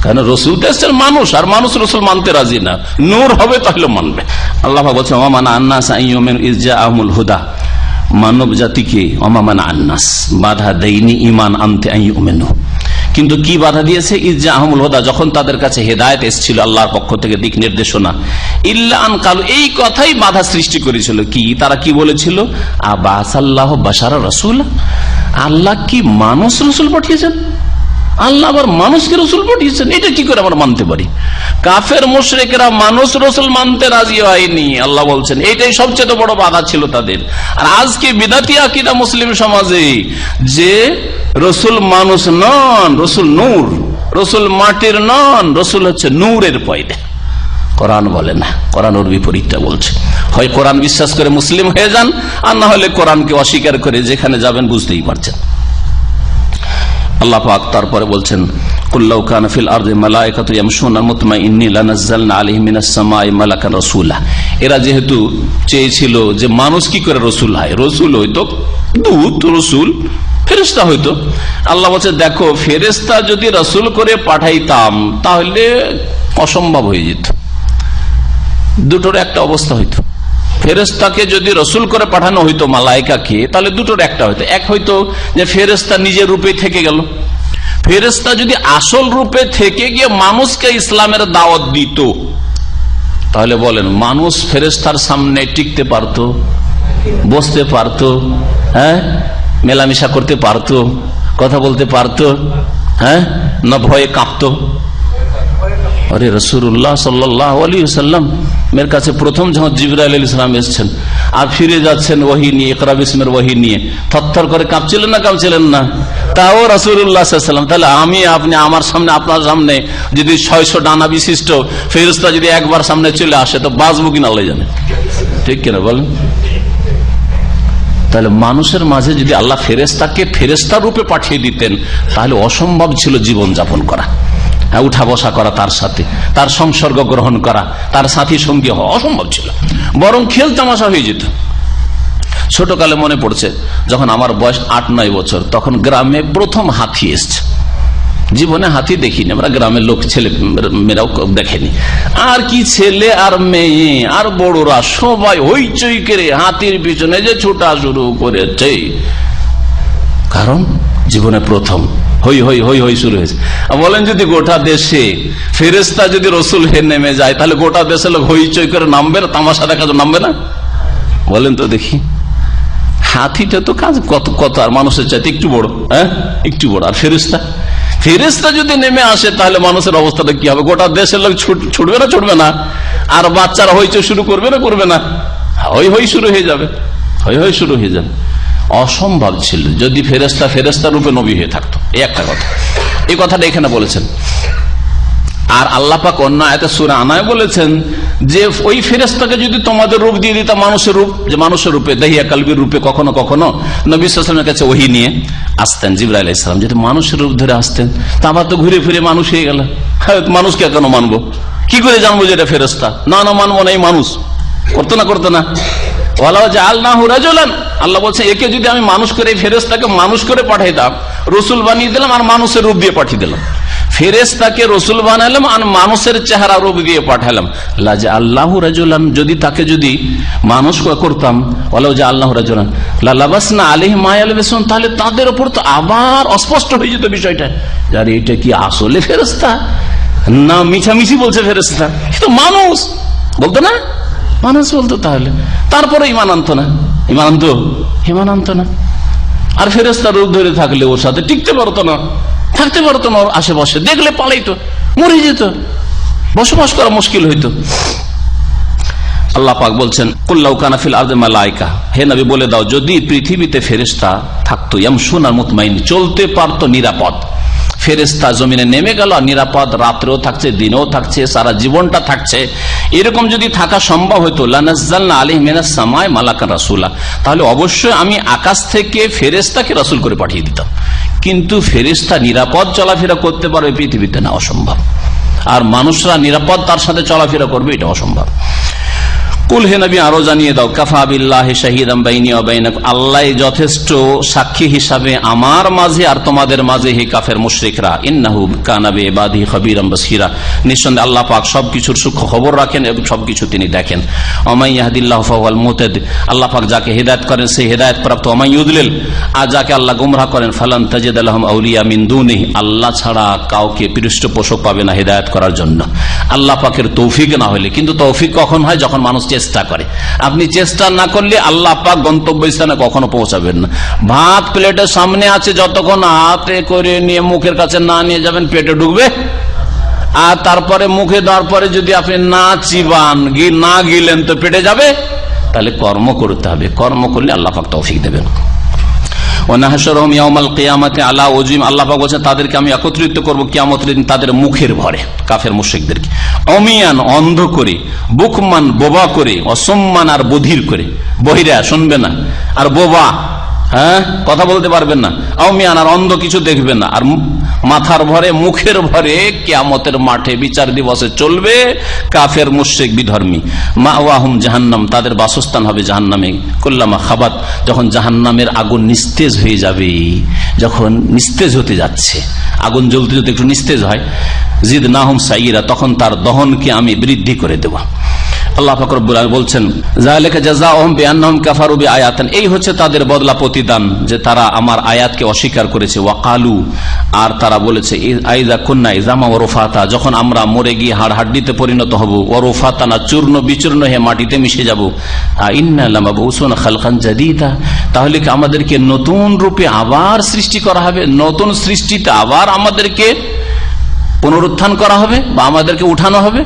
কারণ রসুল এসছেন মানুষ, আর মানুষ রসুল মানতে রাজি না, নূর হবে তাহলে মানবে। আল্লাহ বলছে ওমামানা আন্নাস আইয়ুমিনু ইয জাআহুমুল হুদা, মানব জাতিকে ওমামানা আন্নাস বাধা দেয়নি ঈমান আনতে আইয়ুমিনু, কিন্তু কি বাধা দিয়েছে? ইয জাআহুমুল হুদা, যখন তাদের কাছে হেদায়েত এসেছিল আল্লাহর পক্ষ থেকে, দিক নির্দেশনা, ইল্লা আন কালু, এই কথাই বাধা সৃষ্টি করেছিল। কি তারা কি বলেছিল? আবাসাল্লাহু বাশারা রাসূলা, আল্লাহ কি মানুষ রসুল পাঠিয়েছেন? আল্লাহ আবার মানুষকে রসুল পাঠিয়েছেন, এটা কি করে আমরা মানতে পারি? কাফের মুশরিকরা মানুষ রসুল মানতে রাজি হয়নি। আল্লাহ বলছেন এটাই সবচেয়ে বড় বাধা ছিল তাদের। আর আজকে বিদাতি আকীদা মুসলিম সমাজে যে রসুল মানুষ নন, রসুল নূর, রসুল মাটির নন, রসুল হচ্ছে নূরের পয়দা। কোরআন বলে না, কোরআন ওর বিপরীতটা বলছে। হয় কোরআন বিশ্বাস করে মুসলিম হয়ে যান, আর না হলে কোরআনকে অস্বীকার করে যেখানে যাবেন বুঝতেই পারছেন। আল্লাহ পাক তারপরে বলছেন কুল্লাউ কানা ফিল আরদি মালায়েকাতু ইয়ামশুনা মুতমাইন্নিন লানাজ্জালনা আলাইহিম মিনাস সামাই মালাকান রাসূলা। এরা যেহেতু চেয়েছিল যে মানুষ কি করে রসুল হয়, রসুল হইতো দূত, রসুল ফেরেশতা হইতো। আল্লাহ বলছে দেখো, ফেরেশতা যদি রসুল করে পাঠাইতাম তাহলে অসম্ভব হয়ে যেত, দুটোর একটা অবস্থা হইতো। ফেরেশতাকে যদি রসুল করে পাঠানো হইতো মালায়েকাকে, তাহলে দুটোর একটা হইতো। এক হইতো যে ফেরেশতা নিজের রূপে থেকে গেল, ফেরেশতা যদি আসল রূপে থেকে গিয়ে মানুষকে ইসলামের দাওয়াত দিত, তাহলে বলেন, মানুষ ফেরেশতার সামনে টিকতে পারতো, বসতে পারতো, হ্যাঁ, মেলামেশা করতে পারতো, কথা বলতে পারতো, হ্যাঁ, না ভয়ে কাঁপতো? আরে রাসূলুল্লাহ সাল্লাল্লাহু আলাইহি ওয়াসাল্লাম এর কাছে প্রথম যখন জিবরাইল আলাইহিস সালাম এসেছেন আর ফিরে যাচ্ছেন ওহী নিয়ে, ইকরা বিসমির ওহী নিয়ে, থরথর করে কাঁপছিলেন না কাঁপছিলেন না? তাও রাসূলুল্লাহ সাল্লাল্লাহু আলাইহি ওয়াসাল্লাম। তাহলে আমি আপনি আমার সামনে, আপনার সামনে যদি 600 ডানা বিশিষ্ট ফেরেশতা যদি একবার সামনে চলে আসে তো বাঁচবো কিনা আল্লাহ জানে, ঠিক কিনা বলেন? তাহলে মানুষের মাঝে যদি আল্লাহ ফেরেশতাকে ফেরেশতা রূপে পাঠিয়ে দিতেন তাহলে অসম্ভব ছিল জীবন যাপন করা, উঠা বসা করা, তার সাথে তার সংসর্গ গ্রহণ করা, তার সাথী সঙ্গী হওয়া অসম্ভব ছিল, বরং খেল তামাশা হয়ে যেত। ছোটকালে মনে পড়ছে, যখন আমার বয়স 8-9 বছর, তখন গ্রামে প্রথম হাতি এসছে। জীবনে হাতি দেখিনি আমরা, গ্রামের লোক ছেলে মেয়েরাও দেখেনি। আর কি ছেলে আর মেয়ে আর বড়রা সবাই হইচই করে হাতির পিছনে যে ছোটা শুরু করেছে, কারণ জীবনে প্রথম হই হই হই হই শুরু হয়েছে। বলেন, যদি গোটা দেশে ফেরেশতা যদি রসুল হয়ে নেমে যায় তাহলে গোটা দেশের লোক হইচই করে নামবে না? তামাশা দেখা নামবে না? বলেন তো দেখি। হাতিটা তো কাজ কত কত, আর মানুষের চাইতে একটু বড়, হ্যাঁ একটু বড়। আর ফেরেশতা যদি নেমে আসে তাহলে মানুষের অবস্থাটা কি হবে? গোটা দেশের লোক ছুটবে না ছুটবে না? আর বাচ্চারা হইচই শুরু করবে না করবে না? হই হই শুরু হয়ে যাবে, হই হই শুরু হয়ে যাবে। অসম্ভব ছিল যদি ফেরেশতা রূপে নবী হয়ে থাকতো। এই একটা কথা, এই কথাটা এখানে বলেছেন। আর আল্লাহ পাক অন্য আয়াতে সূরা আনায় বলেছেন যে ওই ফেরেশতাকে যদি তোমাদের রূপ দিয়ে দিতাম মানুষের রূপ, যে মানুষের রূপে, দাহিয়া কালবির রূপে কখনো কখনো নবী সাল্লাল্লাহু আলাইহি ওয়াসাল্লামের কাছে ওহী নিয়ে আসতেন, জিবরাইল আলাইহিস সালাম যদি মানুষের রূপ ধরে আসতেন, তা আবার তো ঘুরে ফিরে মানুষ হয়ে গেল। হ্যাঁ, মানুষকে কেন মানবো? কি করে জানবো যে এটা ফেরেশতা? না মানবো না, এই মানুষ করতো না। আল্লাহ বলছে, একে যদি আমি মানুষ করে, ফেরেশতাকে মানুষ করে পাঠাইতাম, রসুল বানিয়ে দিলাম আর মানুষের রূপ দিয়ে পাঠিয়ে দিলাম। ফেরেশতাকে রসুল বানালাম আর মানুষের চেহারা রূপ দিয়ে পাঠালাম। আল্লাহু রাজুলান, যদি তাকে যদি মানুষ করতাম, আল্লাহু রাজুলান লাবাসনা আলাইহিম মা ইয়ালবিসুন, তাহলে তাদের উপর তো আবার অস্পষ্ট হয়ে যেত বিষয়টা। যার এটা কি আসলে ফেরেশতা না মিছামিছি বলছে ফেরেশতা? তো মানুষ বলতো না, মানুষ বলতো। তাহলে তারপরে ইমান আনতো না। আর ফেরেশতার রূপ ধরে থাকলে ওর সাথে টিকতে পারতো না, থাকতে পারতো না, ওর আশেপাশে দেখলে পালাইতো, মরে যেত, বসবাস করা মুশকিল হইতো। আল্লাহ পাক বলছেন, কুল্লাউ কানা ফিল আরদি মালাইকা, হে নবী বলে দাও, যদি পৃথিবীতে ফেরেশতা থাকতো, ইয়ামশুনা মুতমাইন, চলতে পারতো নিরাপদ। ফেরেশতা জমিনে নেমে গেল আর নিরাপদ, রাত্রেও থাকছে, দিনেও থাকছে, সারা জীবনটা থাকছে, এরকম যদি থাকা সম্ভব হইতো, লানাজ্জালনা আলাইহিম মিনাস সামাই মালাকান রাসূলা, তাহলে অবশ্যই আমি আকাশ থেকে ফেরেশতাকে রাসূল করে পাঠিয়ে দিতাম। কিন্তু ফেরেশতা নিরাপদ চলাফেরা করতে পারবে পৃথিবীতে না, অসম্ভব। আর মানুষরা নিরাপদ তার সাথে চলাফেরা করবে, এটা অসম্ভব। কুল, হে নবী আরো জানিয়ে দাও, কাফা বিল্লাহি শাহিদাম বাইনি ওয়া বাইনাকুম, আল্লাহ যথেষ্ট সাক্ষী হিসাবে আমার মাঝে আর তোমাদের মাঝে, হে কাফের মুশরিকরা, ইন্নাহু কানা বিইবাদিহি খাবীরাম বাসীরা, নিঃসন্দেহে আল্লাহ পাক সবকিছুর সূক্ষ্ম খবর রাখেন এবং সবকিছু তিনি দেখেন। ওমাই ইয়াহদিল্লাহু ফাহুয়াল মুহতাদি, আল্লাহ পাক যাকে হেদায়েত করেন সে হেদায়েত প্রাপ্ত, ওমাই ইউদলিল, আর যাকে আল্লাহ গুমরাহ করেন, ফালান তাজিদ লাহুম আউলিয়া মিন দুনিহি, আল্লাহ ছাড়া কাউকে পৃষ্ঠপোষক পাবে না হেদায়েত করার জন্য, আল্লাহ পাকের তৌফিক না হলে। কিন্তু তৌফিক কখন হয়? যখন মানুষ চেষ্টা করে। আপনি চেষ্টা না করলে আল্লাহ পাক গন্তব্যস্থানে কখনো পৌঁছাবেন না। ভাত প্লেটের সামনে আছে, যতক্ষণ হাতে করে নিয়ে মুখের কাছে না নিয়ে যাবেন পেটে ঢুকবে, আর তারপরে মুখে দেওয়ার পরে যদি আপনি না চিবান, না গিলেন তো পেটে যাবে। তাহলে কর্ম করতে হবে, কর্ম করলে আল্লাহ পাক তৌফিক দেবেন। আল্লাহ পাক বলছেন, তাদেরকে আমি একত্রিত করবো কিয়ামতের দিন তাদের মুখের ভরে, কাফের মুশরিকদেরকে, অমিয়ান অন্ধ করে, বুকমান বোবা করে, অসম্মান আর বধির করে, বহিরা শুনবে না, আর বোবা, হ্যাঁ কথা বলতে পারবেন না, অমিয়ান আর অন্ধ কিছু দেখবেন না, আর মাথার ভরে মুখের ভরে কিয়ামতের মাঠে বিচার দিবসে চলবে কাফের মুশরিক বিধর্মী। মাওয়াহুম জাহান্নাম, তাদের বাসস্থান হবে জাহান্নামে। কুল্লামা খাবাত, যখন জাহান্নামের আগুন নিস্তেজ হয়ে যাবে, যখন নিস্তেজ হতে যাচ্ছে, আগুন জ্বলতে জ্বলতে একটু নিস্তেজ হয়, জিদনাহুম সাইয়্যিরা, তখন তার দহনকে আমি বৃদ্ধি করে দেব। আল্লাহ পাক রব্বুল আলামিন বলছেন যালিকা জাযাউহুম বিআন্নাহুম কাফারু বিআয়াতিন, এই হচ্ছে তাদের বদলা প্রতিদান যে তারা আমার আয়াতকে অস্বীকার করেছে। ওয়াকালু, আর তারা বলেছে আইযা কুন্না ইযামা ওয়া রুফাতা, যখন আমরা মরে গিয়ে হাড় হাড্ডিতে পরিণত হব, ওয়া রুফাতানা, চূর্ণ বিচূর্ণ হয়ে মাটিতে মিশে যাব, ইন্না লামাবউসুনা খালকান জাদীদা, তাহলে কি আমাদেরকে নতুন রূপে আবার সৃষ্টি করা হবে? নতুন সৃষ্টিতে আবার আমাদেরকে পুনরুত্থান করা হবে বা আমাদেরকে উঠানো হবে,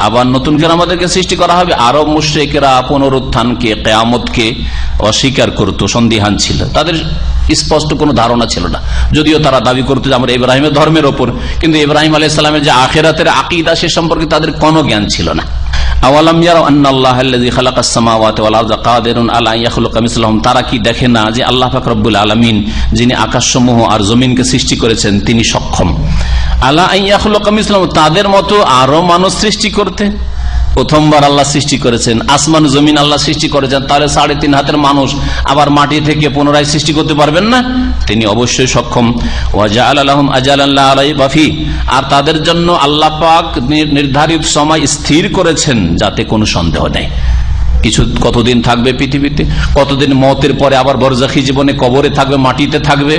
আবার নতুন করে আমাদেরকে সৃষ্টি করা হবে। আরব মুশরিকেরা পুনরুত্থানকে, কিয়ামতকে অস্বীকার করত, সন্দিহান ছিল, তাদের স্পষ্ট কোনো ধারণা ছিল না, যদিও তারা দাবি করতো যে আমরা ইব্রাহিমের ধর্মের ওপর, কিন্তু ইব্রাহিম আলাইহিস সালামের যে আখিরাতের আকীদা সে সম্পর্কে তাদের কোনো জ্ঞান ছিল না। আওয়ালাম ইয়ারাউ আন্নাল্লাহা আল্লাযী খালাকাস সামাওয়াতি ওয়াল আরদা কাদিরুন আলা আন ইয়াখলুকা মিসলাহুম, তারা কি দেখে না যে আল্লাহ পাক রব্বুল আলামিন যিনি আকাশসমূহ আর জমিনকে সৃষ্টি করেছেন তিনি সক্ষম আলা আন ইয়াখলুকা মিসলাহুম, তাদের মতো আরো মানুষ সৃষ্টি করতে। প্রথমবার আল্লাহ সৃষ্টি করেছেন, আসমান জমিন আল্লাহ সৃষ্টি করেছেন, তাহলে 3.5 হাতের মানুষ আবার মাটি থেকে পুনরায় সৃষ্টি করতে পারবেন না? তিনি অবশ্যই সক্ষম। ওয়া জাআলা লাহুম আজালান লা রাইবা ফি, আর তাদের জন্য আল্লাহ পাক নির্ধারিত সময় স্থির করেছেন যাতে কোনো সন্দেহ নেই। কিছু কতদিন থাকবে পৃথিবীতে, কতদিন মওতের পরে আবার বরজাখী জীবনে কবরে থাকবে, মাটিতে থাকবে,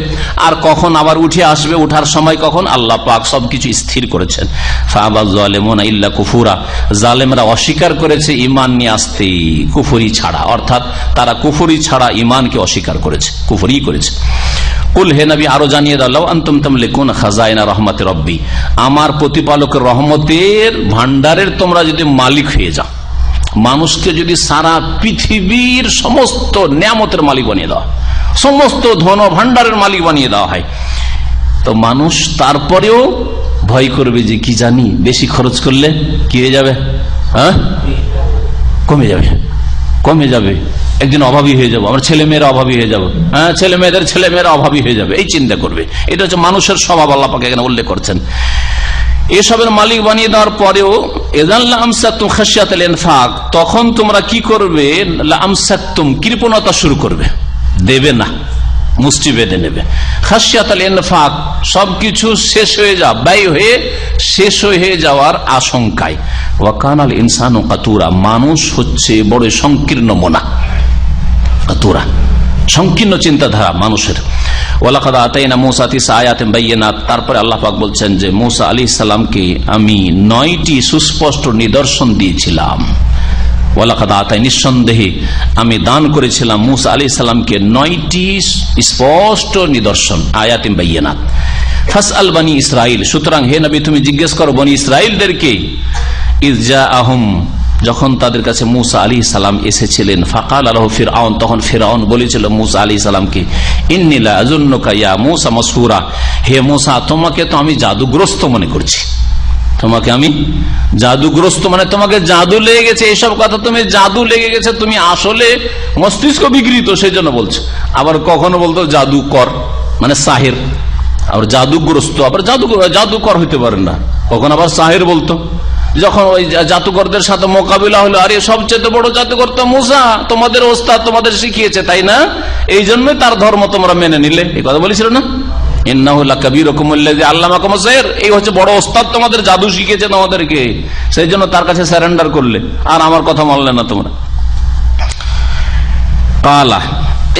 আর কখন আবার উঠে আসবে, উঠার সময় কখন, আল্লাহ পাক সবকিছু স্থির করেছেন। ফাআবায যালিমুনা ইল্লা কুফুরা, জালেমরা অস্বীকার করেছে ঈমান নিয়ে আসতে, কুফরি ছাড়া, অর্থাৎ তারা কুফরি ছাড়া ঈমানকে অস্বীকার করেছে, কুফরি করেছে। কুল, হে নবী আরো জানিয়ে দাও, লাউ আনতুম তামলিকুন খাজাইনা রাহমাতি রাব্বি, আমার প্রতিপালকের রহমতের ভান্ডারের তোমরা যদি মালিক হয়ে যাও, মানুষকে যদি সারা পৃথিবীর সমস্ত নিয়ামতের মালিক বানিয়ে দেওয়া, সমস্ত ধন ভান্ডারের মালিক বানিয়ে দেওয়া হয়, তো মানুষ তারপরেও ভয় করবে যে কি জানি বেশি খরচ করলে কি হয়ে যাবে, হ্যাঁ কমে যাবে, কমে যাবে, একদিন অভাবী হয়ে যাবো, আমার ছেলে মেয়েরা অভাবী হয়ে যাবো, হ্যাঁ ছেলে মেয়েরা অভাবী হয়ে যাবে, এই চিন্তা করবে। এটা হচ্ছে মানুষের স্বভাব, আল্লাহ পাক এখানে উল্লেখ করছেন। এসবের মালিক বানিয়ে দেওয়ার পরেও তখন তোমরা কি করবে, কৃপণতা শুরু করবে, দেবে না, মুষ্টি বেঁধে নেবে। খাসিয়াতুল ইনফাক, সবকিছু শেষ হয়ে যাওয়া, ব্যয় হয়ে শেষ হয়ে যাওয়ার আশঙ্কায়। ওয়া কানাল ইনসানু কাতুরা, মানুষ হচ্ছে বড় সংকীর্ণ মনা, কাতুরা সংকীর্ণ চিন্তাধারা মানুষের। ওয়ালাকাদ আতাইনা মূসা 9 আয়াতিন বাইয়িনাত, তারপরে আল্লাহ পাক বলছেন যে মূসা আলাইহিস সালামকে আমি 9টি সুস্পষ্ট নিদর্শন দিয়েছিলাম। ওয়ালাকাদ আতাই, নিঃসন্দেহে আমি দান করেছিলাম মূসা আলাইহিস সালামকে 9টি স্পষ্ট নিদর্শন, আয়াতিন বাইয়িনাত। ফাসআল বনি ইসরাইল, সুতরাং হে নবী তুমি জিজ্ঞেস করো বনি ইসরাইলদেরকে, ইয জাআহুম, যখন তাদের কাছে মূসা আলাইহিস সালাম এসেছিলেন, ফাকাল লাহু ফিরআউন, তখন ফিরআউন বলেছিল মূসা আলাইহিস সালামকে, ইন্নী লা আযুন্নুকা ইয়া মূসা মাসহুরা, হে মূসা তোমাকে তো আমি জাদুগ্রস্ত মনে করছি, তোমাকে আমি জাদুগ্রস্ত মানে তোমাকে জাদু লেগে গেছে, এইসব কথা তুমি জাদু লেগে গেছে, তুমি আসলে মস্তিষ্ক বিকৃত, সেই জন্য বলছো। আবার কখনো বলতো জাদুকর মানে সাহের, আবার জাদুগ্রস্ত, আবার জাদুকর হইতে পারেন না, কখন আবার সাহের বলতো। যখন ওই জাদুকরদের সাথে মোকাবিলা হলো, আরে সবচেয়ে বড় জাদুকর তো মূসা, তোমাদের ওস্তাদ তোমাদের শিখিয়েছে, তাই না, এই জন্য তার ধর্ম তোমরা মেনে নিলে, এই কথা বলেছিল না, ইন্নাহু লাকাবীরুকুম আল্লাযী আল্লামাকুম আস-সিহর, এই হচ্ছে বড় ওস্তাদ তোমাদের, জাদু শিখিয়েছে তোমাদেরকে, সেই জন্য তার কাছে সারেন্ডার করলে, আর আমার কথা মানলে না তোমরা। কালা,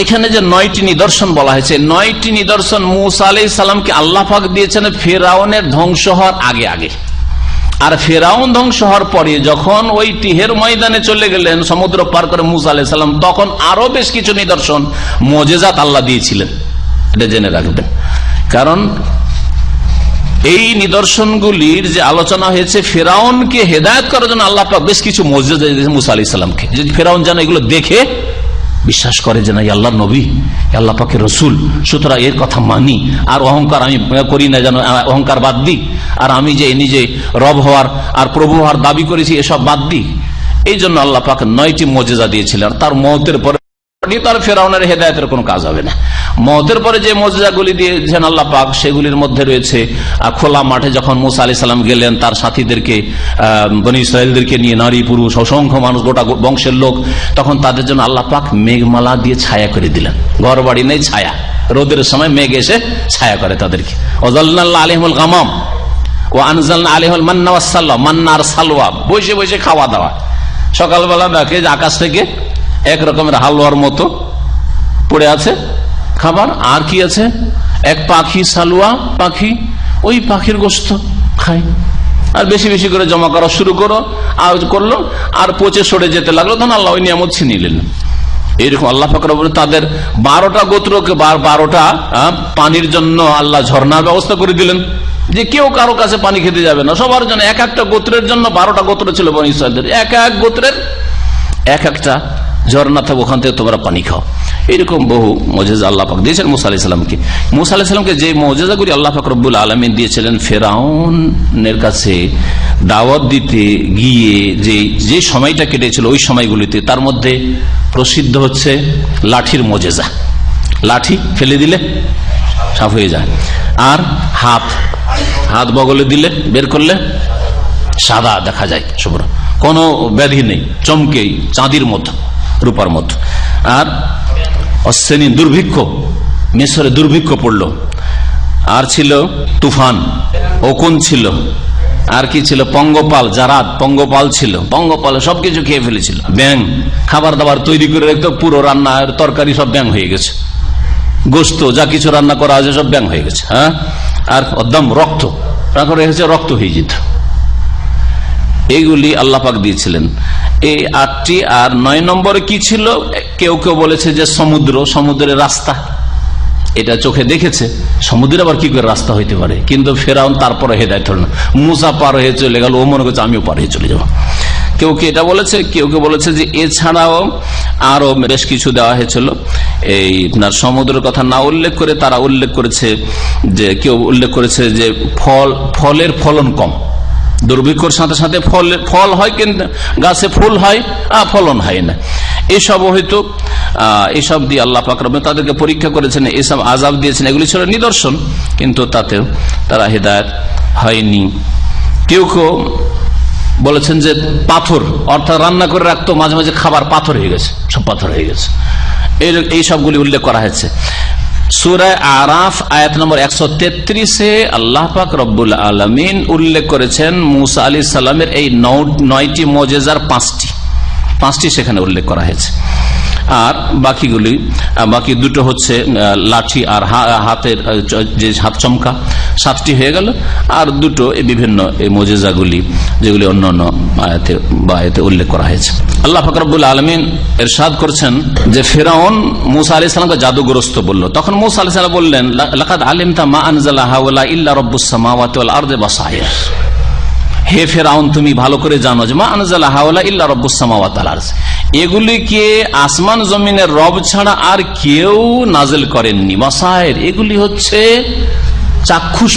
এখানে যে 9টি নিদর্শন বলা হয়েছে, 9টি নিদর্শন মূসা আলাইহিস সালামকে আল্লাহ পাক দিয়েছেন ফিরআউনের ধ্বংস হওয়ার আগে আগে, আর ফিরআউন ধ্বংস হওয়ার পরে যখন ওই তিহের ময়দানে চলে গেলেন সমুদ্র পার করে মূসা আলাইহিস সালাম, তখন আরো বেশ কিছু নিদর্শন মুজিজাত আল্লাহ দিয়েছিলেন, এটা জেনে রাখবেন। কারণ এই নিদর্শনগুলির যে আলোচনা হয়েছে, ফিরআউনকে হেদায়েত করার জন্য আল্লাহ পাক বেশ কিছু মুজিজা দিয়েছেন মূসা আলাইহিস সালামকে, যে ফিরআউন যেন এগুলো দেখে বিশ্বাস করে যে না আল্লাহ নবী, আল্লাহ পাকের রসুল, সুতরাং এর কথা মানি, আর অহংকার আমি করি না, যেন অহংকার বাদ দিই, আর আমি যে নিজে রব হওয়ার আর প্রভু হওয়ার দাবি করেছি এসব বাদ দিই। এই জন্য আল্লাহ পাক 9টি মুজিজা দিয়েছিলেন। তার মওতের পরে তার ফিরআউনের হেদায়েতের কোনো কাজ হবে না। মওতের পরে যে মুজিজাগুলি দিয়েছেন আল্লাহ পাক, সেগুলির মধ্যে রয়েছে খোলা মাঠে যখন মূসা আলাইহিস সালাম গেলেন তার সাথীদেরকে, বনী ইসরাইলদেরকে নিয়ে, নারী পুরুষ অসংখ্য মানুষ, গোটা বংশের লোক, তখন তাদের জন্য আল্লাহ পাক মেঘমালা দিয়ে ছায়া করে দিলেন, ঘর বাড়ি নেই, ছায়া, রোদের সময় মেঘ এসে ছায়া করে তাদেরকে। ওয়াযাল্লাল্না আলাইহিমুল গামাম ওয়া আনজালনা আলাইহিল মান্না ওয়াস সালওয়া, মান্না আর সালওয়া, বসে বসে খাওয়া দাওয়া, সকালবেলা দেখে যে আকাশ থেকে এক রকমের হালুয়ার মতো পড়ে আছে খাবার, আর কি আছে, এক পাখি, সালুয়া পাখি, ওই পাখির গোশত খায়। আর বেশি বেশি করে জমা করা শুরু করলো, আর পচে সরে যেতে লাগলো, তখন আল্লাহ ওই নিয়ামত ছিনিয়ে নিলেন। এইরকম আল্লাহ পাক রব্বুল তাদের 12টা গোত্রকে 12টা পানির জন্য আল্লাহ ঝর্ণার ব্যবস্থা করে দিলেন, যে কেউ কারো কাছে পানি খেতে যাবে না, সবার জন্য এক একটা গোত্রের জন্য 12টা গোত্র ছিল বনী ইসরাইলের, এক এক গোত্রের এক একটা ঝর্ণা থাকবে, ওখান থেকে তোমরা পানি খাও। এইরকম বহু মজেজা আল্লাহ পাক দিয়েছেন মুসা আলাইহিস সালামকে। মুসা আলাইহিস সালামকে যে মজেজাগুলি আল্লাহ পাক রব্বুল আলামিন দিয়েছিলেন ফেরাউনের কাছে দাওয়াত দিতে গিয়ে যে সময়টা কেটেছিল ওই সময়গুলিতে, তার মধ্যে প্রসিদ্ধ হচ্ছে লাঠির মজেজা। লাঠি ফেলে দিলে সাফ হয়ে যায়, আর হাত বগলে দিলে বের করলে সাদা দেখা যায়, শুভ্র, কোনো ব্যাধি নেই, চমকে চাঁদির মতো, রূপার মতো। আর অশ্রেণী দুর্ভিক্ষ, মিশরে দুর্ভিক্ষ পড়ল, আর ছিল তুফান, ওকুন ছিল, আর কি ছিল, পঙ্গপাল, জারাদ, পঙ্গপাল ছিল, পঙ্গপাল সবকিছু খেয়ে ফেলেছিল। ব্যাঙ, খাবার দাবার তৈরি করে রেখে পুরো রান্নার তরকারি সব ব্যাঙ হয়ে গেছে, গোস্ত যা কিছু রান্না করা আছে সব ব্যাঙ হয়ে গেছে। হ্যাঁ, আর একদম রক্ত রেখেছে, রক্ত হয়ে যেত। এইগুলি আল্লাহ পাক দিয়েছিলেন, এই 8টি। আর 9 নম্বরে কি ছিল, কেউ কেউ বলেছে যে সমুদ্রের রাস্তা, এটা চোখে দেখেছে, সমুদ্রের আবার কি করে রাস্তা হইতে পারে, কিন্তু ফেরাউন তারপরে হেদায়েত হল না, মুসা পার হয়ে চলে গেল, ও মনে করছে আমিও পার হয়ে চলে যাবো। কেউ কে এটা বলেছে, কেউ কেউ বলেছে যে এছাড়াও আরো বেশ কিছু দেওয়া হয়েছিল। এই আপনার সমুদ্রের কথা না উল্লেখ করে তারা উল্লেখ করেছে যে, কেউ উল্লেখ করেছে যে ফলের ফলন কম, দুর্ভিক্ষর সাথে সাথে ফল হয় কিন্তু গাছে ফুল হয়, ফলন হয় না, এসব হয়তো এসব দিয়ে আল্লাহ পাক রব্বুল তাদেরকে পরীক্ষা করেছেন, এসব আযাব দিয়েছেন, এগুলি ছিল নিদর্শন, কিন্তু তাতেও তারা হেদায়েত হয়নি। কেউ কেউ বলেছেন যে পাথর, অর্থাৎ রান্না করে রাখতো, মাঝে মাঝে খাবার পাথর হয়ে গেছে, সব পাথর হয়ে গেছে, এই সবগুলি উল্লেখ করা হয়েছে। সূরা আরাফ আয়াত নম্বর 133-এ আল্লাহ পাক রব্বুল আলামিন উল্লেখ করেছেন মুসা আলাইহিস সালামের এই 9টি মুজিজার 5টি সেখানে উল্লেখ করা হয়েছে। আর বাকি দুটো হচ্ছে লাঠি আর হাতের যে হাত চমকা, 7টি হয়ে গেল। আর দুটো বিভিন্ন এই মুজিজাগুলি যেগুলি অন্যান্য আয়াতে উল্লেখ করা হয়েছে। আল্লাহ পাক রব্বুল আলামিন ইরশাদ করছেন যে ফিরআউন মুসা আলাইহিস সালামকে জাদুগ্রস্ত বলল, তখন মুসা আলাইহিস সালাম বললেন, লাকাদ আলিমতা মা আনজালা হাওলা ইল্লা রাব্বুস সামাওয়াতি ওয়াল আরদি বাসাইর। হে ফেরাউন, তুমি ভালো করে জানো যে মা আনজালা হাওলা ইল্লা রাব্বুস সামাওয়াতি ওয়াল আরদ, এগুলিকে আসমান জমিনের রব ছাড়া আর কেউ নাজিল করেননি। বাসাইর, এগুলি হচ্ছে চাক্ষুষ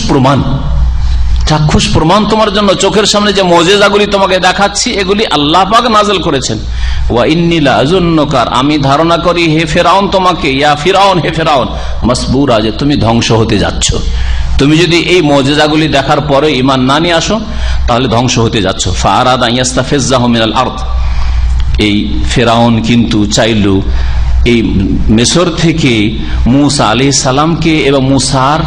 প্রমাণ তোমার জন্য, চোখের সামনে যে মুজিজাগুলি তোমাকে দেখাচ্ছি এগুলি আল্লাহ পাক নাজিল করেছেন। ওয়া ইন্নী লা আযুন্নুকা, আমি ধারণা করি হে ফিরআউন তোমাকে, ইয়া ফিরআউন, হে ফিরআউন, মাসবুরা, যে তুমি ধ্বংস হতে যাচ্ছ। তুমি যদি এই মুজিজাগুলি দেখার পরে ঈমান না নিয়ে আসো তাহলে ধ্বংস হতে যাচ্ছ। ফাআরাদা ইয়াস্তাফিজ্জাহু মিনাল আরদ, এই ফিরআউন কিন্তু চাইল এই মিশর থেকে মুসা আলাইহিস সালামকে এবং মুসার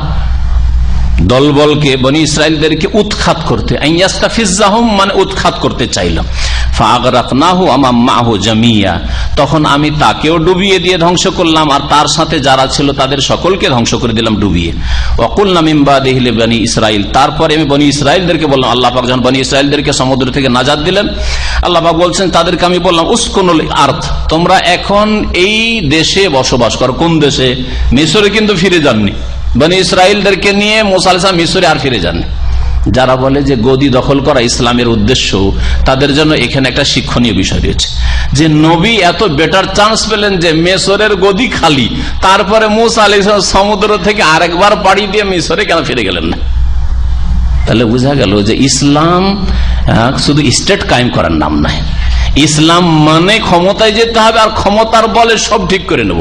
দলবলকে, বনি ইসরাইলদেরকে উৎখাত করতে, আইয়াস্তাফিজ্জাহুম মানে উৎখাত করতে চাইলাম। ফাআগরাকনাহু আমাম মাহু জামিয়া, তখন আমি তাকেও ডুবিয়ে দিয়ে ধ্বংস করলাম, আর তার সাথে যারা ছিল তাদের সকলকে ধ্বংস করে দিলাম ডুবিয়ে। ওয়াকুলনা মিন বাদিহি লিবনি ইসরাইল, তারপরে আমি বনি ইসরাইলদেরকে বললাম, আল্লাহ পাক যখন বনি ইসরাইলদেরকে সমুদ্র থেকে নাজাত দিলেন, আল্লাহ পাক বলছেন তাদেরকে আমি বললাম, উসকুনুল আরদ, তোমরা এখন এই দেশে বসবাস করো। কোন দেশে? মিশরে কিন্তু ফিরে যাননি। বনি ইসরাইলদেরকে নিয়ে মুসা আলাইহিস সালাম মিশরে আর ফিরে যাননি। যারা বলে যে গদি দখল করা ইসলামের উদ্দেশ্য, তাদের জন্য এখানে একটা শিক্ষণীয় বিষয় রয়েছে যে নবী এত বেটার চান্স পেলেন যে মিশরের গদি খালি, তারপরে মুসা আলাইহিস সালাম সমুদ্র থেকে আরেকবার পাড়ি দিয়ে মিশরে কেন ফিরে গেলেন না? তাহলে বোঝা গেল যে ইসলাম শুধু স্টেট কায়েম করার নাম নয়, ইসলাম মানে ক্ষমতায় যেতে হবে, আর ক্ষমতার বলে সব ঠিক করে নেব,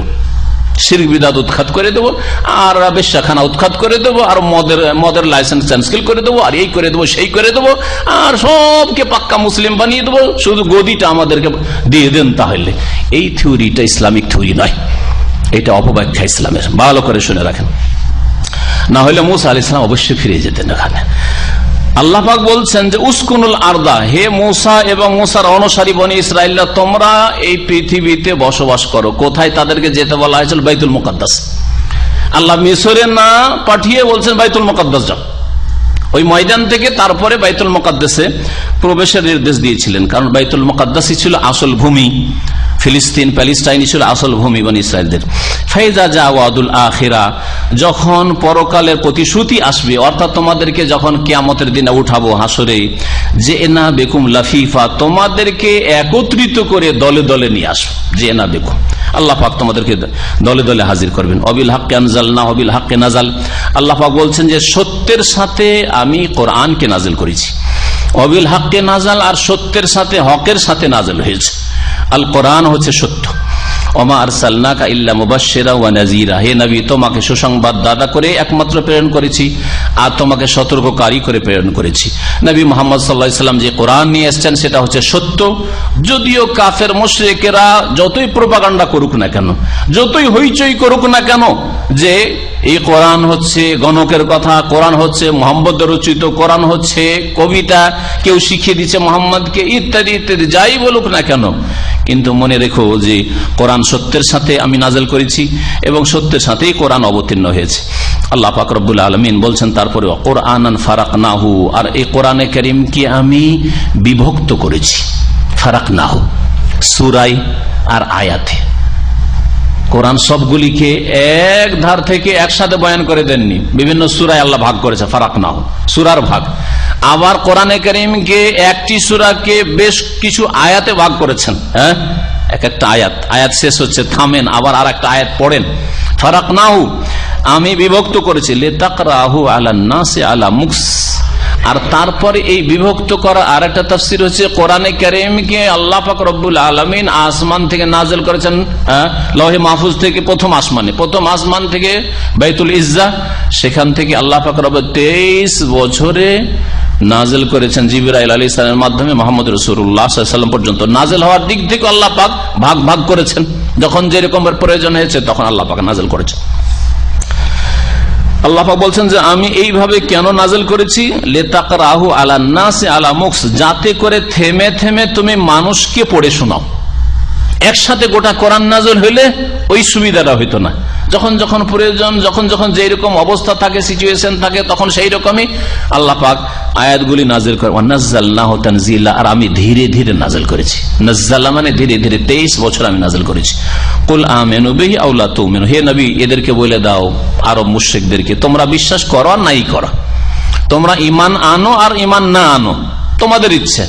শিরক বিদআত উৎখাত করে দেবো, আর বেশ্যাখানা উৎখাত করে দেবো, আর মদের লাইসেন্স ক্যান্সেল করে দেবো, আর এই করে দেবো সেই করে দেবো, আর সবকে পাক্কা মুসলিম বানিয়ে দেবো, শুধু গদিটা আমাদেরকে দিয়ে দেন। তাহলে এই থিওরিটা ইসলামিক থিওরি নয়, এটা অপব্যাখ্যা ইসলামের, ভালো করে শুনে রাখেন। না হলে মুসা আলাইহিস সালাম অবশ্যই ফিরে যেতেন ওখানে। আল্লাহ পাক বলছেন যে উসকুনুল আরদা, হে মূসা এবং মূসার অনুসারী বনি ইসরাইলরা, তোমরা এই পৃথিবীতে বসবাস করো। কোথায় তাদেরকে যেতে বলা হয়েছিল? বাইতুল মুকাদ্দাস। আল্লাহ মিশরে না পাঠিয়ে বলছেন বাইতুল মুকাদ্দাস যাও। ওই ময়দান থেকে তারপরে বাইতুল মুকাদ্দাসে প্রবেশের নির্দেশ দিয়েছিলেন, কারণ বাইতুল মুকাদ্দাসই ছিল আসল ভূমি। ফিলিস্তিন প্যালেস্টাইনই ছিল আসল ভূমি বনি ইসরাইলদের। ফাইজা যা ওয়াদুল আখিরা, যখন পরকালের প্রতিশ্রুতি আসবে, অর্থাৎ তোমাদেরকে যখন কিয়ামতের দিনে উঠাবো হাসরে, যে এনা বেকুম লাফিফা, তোমাদেরকে একত্রিত করে দলে দলে নিয়ে আসবো। যে এনা বেকুম, আল্লাহ পাক তোমাদেরকে দলে দলে হাজির করবেন। অবিল হাক্কে আনজালনা অবিল হাক্কে নাজাল, আল্লাহ পাক বলছেন যে সত্যের সাথে আমি কোরআনকে নাজিল করেছি। অবিল হাক্কে নাজাল, আর সত্যের সাথে হকের সাথে নাজিল হয়েছে। আল কোরআন হচ্ছে সত্য। ওমা আরসালনাকা ইল্লা মুবাশশিরা ওয়া নাযীরা, হে নবী তোমাকে সুসংবাদ দাতা করে একমাত্র প্রেরণ করেছি, আর তোমাকে সতর্ককারী করে প্রেরণ করেছি। নবী মুহাম্মদ সাল্লাল্লাহু আলাইহি ওয়াসাল্লাম যে কোরআন নিয়ে এসেছেন সেটা হচ্ছে সত্য। যদিও কাফের মুশরিকেরা যতই প্রোপাগান্ডা করুক না কেন, যতই হইচই করুক না কেন যে এই কোরআন হচ্ছে গণকের কথা, কোরআন হচ্ছে মোহাম্মদ রচিত, কোরআন হচ্ছে কবিতা, কেউ শিখিয়ে দিচ্ছে মোহাম্মদকে, ইত্যাদি ইত্যাদি, যাই বলুক না কেন, কিন্তু মনে রেখো যে কোরআন সত্যের সাথে আমি নাজিল করেছি এবং সত্যের সাথেই কোরআন অবতীর্ণ হয়েছে। আল্লাহ পাক রব্বুল আলামিন বলছেন তারপরে কোরআনান ফারাকনাহু, আর এই কোরআনে কারীমকে আমি বিভক্ত করেছি। ফারাকনাহু সূরায় আর আয়াতে। কোরআন সবগুলিকে এক ধার থেকে একসাথে বয়ান করে দেননি, বিভিন্ন সূরায় আল্লাহ ভাগ করেছে। ফারাকনাহু সূরার ভাগ। আবার কোরআনে কারীমকে একটি সূরাকে বেশ কিছু আয়াতে ভাগ করেছেন। হ্যাঁ, এক একটা আয়াত শেষ হচ্ছে, থামেন, আবার আর একটা আয়াত পড়েন। ফারাকনাহু আমি বিভক্ত করেছি, লিতাকরাহু আলান নাসি আলা মুকস। আর তারপরে এই বিভক্ত করা আর একটা তাফসীর হচ্ছে কোরআনে কারীমকে আল্লাহ পাক রব্বুল আলামিন আসমান থেকে নাযিল করেছেন, লৌহে মাহফুজ থেকে প্রথম আসমান থেকে বাইতুল ইজ্জা, সেখান থেকে আল্লাহ পাক রব্বুল 23 বছরে নাযিল করেছেন জিবরাইল আলাইহিস সালামের মাধ্যমে মুহাম্মদ রাসূলুল্লাহ সাল্লাল্লাহু আলাইহি ওয়াসাল্লাম পর্যন্ত। নাযিল হওয়ার দিক থেকে আল্লাহ পাক ভাগ ভাগ করেছেন, যখন যেরকমের প্রয়োজন হয়েছে তখন আল্লাহ পাক নাযিল করেছেন। আল্লাহ পাক বলছেন যে আমি এইভাবে কেন নাযিল করেছি, লিতাকরাহু আলান নাসি আলা মুকস, যাতে করে থেমে থেমে তুমি মানুষকে পড়ে শোনাও। একসাথে গোটা কোরআন নাযিল হইলে ওই সুবিধাটা হইতো না। যখন যখন প্রয়োজন, যখন যখন যেরকম অবস্থা থাকে, সিচুয়েশন থাকে, তখন সেই রকমই আল্লাহ পাক আয়াতগুলি নাযিল করে। ওয়ানাজ্জালনাহু তানজিলা, আর আমি ধীরে ধীরে নাযিল করেছি। নাজ্জালা মানে ধীরে ধীরে, 23 বছর আমি নাযিল করেছি। কুল আমিনু বিহি আও লা তুমিনু, হে নবী এদেরকে বলে দাও, আরব মুশরিকদেরকে, তোমরা বিশ্বাস করো আর নাই করো, তোমরা ঈমান আনো আর ঈমান না আনো, তোমাদের ইচ্ছে।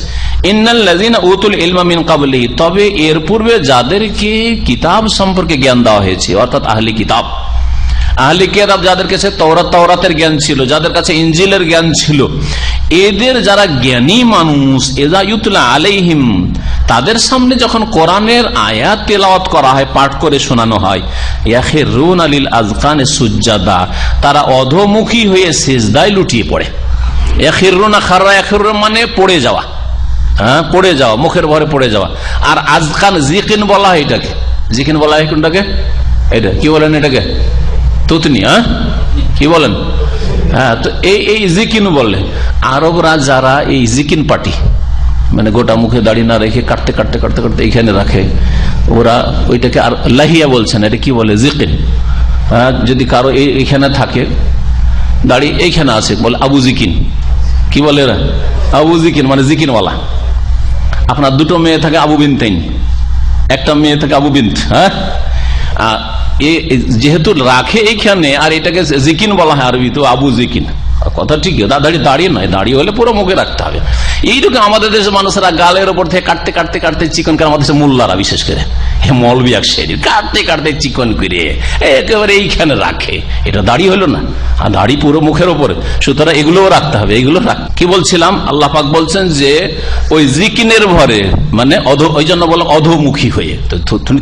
ইন্নাল্লাযীনা উতুল ইলমা মিন ক্বাবলিহি, তবে এর পূর্বে যাদেরকে কিতাব সম্পর্কে জ্ঞান দেওয়া হয়েছে, অর্থাৎ আহলি কিতাব, আহলি কিতাব যাদের কাছে তাওরাতের জ্ঞান ছিল, যাদের কাছে ইনজিলের জ্ঞান ছিল, এদের যারা জ্ঞানী মানুষ, ইযা ইউতলা আলাইহিম, তাদের সামনে যখন কোরআনের আয়াত তেলাওয়াত করা হয়, পাঠ করে শোনানো হয়, ইয়াখিরুনা লিল আযকানি সুজদাা, তারা অধোমুখী হয়ে সিজদায় লুটিয়ে পড়ে। ইয়াখিরুনা খাররা, ইয়াখিরুনা মানে পড়ে যাওয়া, হ্যাঁ পড়ে যাওয়া, মুখের ভরে পড়ে যাওয়া। আর আজকান জিকিন বলা হয় এটাকে, জিকিন বলা হয় কোনটাকে, এটা কি বলেন, এটাকে তুতনি, হ্যাঁ কি বলেন, হ্যাঁ। তো এই জিকিন বললে আরবরা যারা এই জিকিন পার্টি, মানে গোটা মুখে দাড়ি না রেখে কাটতে কাটতে কাটতে কাটতে এইখানে রাখে, ওরা ওইটাকে আর লাহিয়া বলছেন, এটা কি বলে জিকিন। যদি কারো এইখানে থাকে দাড়ি, এইখানে আছে, বলে আবু জিকিন। কি বলে এরা? আবু জিকিন মানে জিকিনওয়ালা। আপনার দুটো মেয়ে থাকে আবু বিনতাইন, একটা মেয়ে থাকে আবু বিন্ত, হ্যাঁ। যেহেতু রাখে এইখানে, আর এটাকে জিকিন বলা হয় আরবি, তো আবু জিকিন, কথা ঠিক। দাড়ি নয়, দাড়ি হলে পুরো মুখে রাখতে হবে। এইরকম আমাদের দেশের মানুষেরা গালের ওপর থেকে কাটতে কাটতে কাটতে চিকন করে, আমাদের মোল্লারা বিশেষ করে মৌলবি এক শরীর কাটতে কাটতে চিকন করে একেবারে এইখানে রাখে, এটা দাড়ি হলো না, আর দাড়ি পুরো মুখের ওপরে, সুতরাং এগুলোও রাখতে হবে, এগুলো কি বলছিলাম, আল্লাহ পাক বলছেন যে ওই জিকিনের ভরে, মানে ওই জন্য বলে অধোমুখী হয়ে,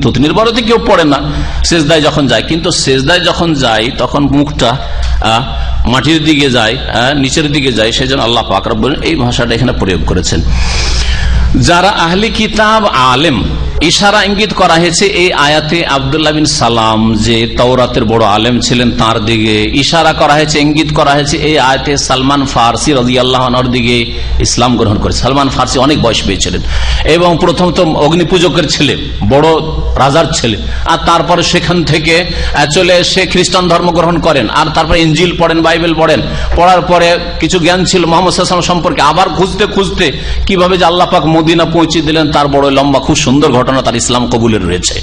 থুতনির ভরে কেউ পড়ে না সেজদায় যখন যায়, কিন্তু সেজদায় যখন যায় তখন মুখটা মাটির দিকে যায়, নিচের দিকে যায়, সেজন্য আল্লাহ পাক রব্বুল এই ভাষাটা এখানে প্রয়োগ করেছেন। যারা আহলি কিতাব আলেম, ইশারা ইঙ্গিত করা হয়েছে এই আয়াতে আব্দুল্লাহ বিন সালাম যে তাওরাতের বড় আলেম ছিলেন তার দিকে ইশারা করা হয়েছে, ইঙ্গিত করা হয়েছে এই আয়াতে সালমান ফারসি রাদিয়াল্লাহু আনহুর দিকে ইসলাম গ্রহণ করে। সালমান ফারসি অনেক বয়স পেয়েছিলেন এবং প্রথম তো অগ্নিপূজকের ছেলে, বড় রাজার ছেলে, আর তারপরে সেখান থেকে চলে এসে খ্রিস্টান ধর্ম গ্রহণ করেন, আর তারপরে ইনজিল পড়েন, বাইবেল পড়েন, পড়ার পরে কিছু জ্ঞান ছিল মুহাম্মদ সাল্লাল্লাহু আলাইহি ওয়াসাল্লাম সম্পর্কে, আবার খুঁজতে খুঁজতে কিভাবে যে আল্লাহ পাক মদিনা পৌঁছে দিলেন তার বড় লম্বা খুব সুন্দর ঘটনা তার ইসলাম কবুলের রয়েছে।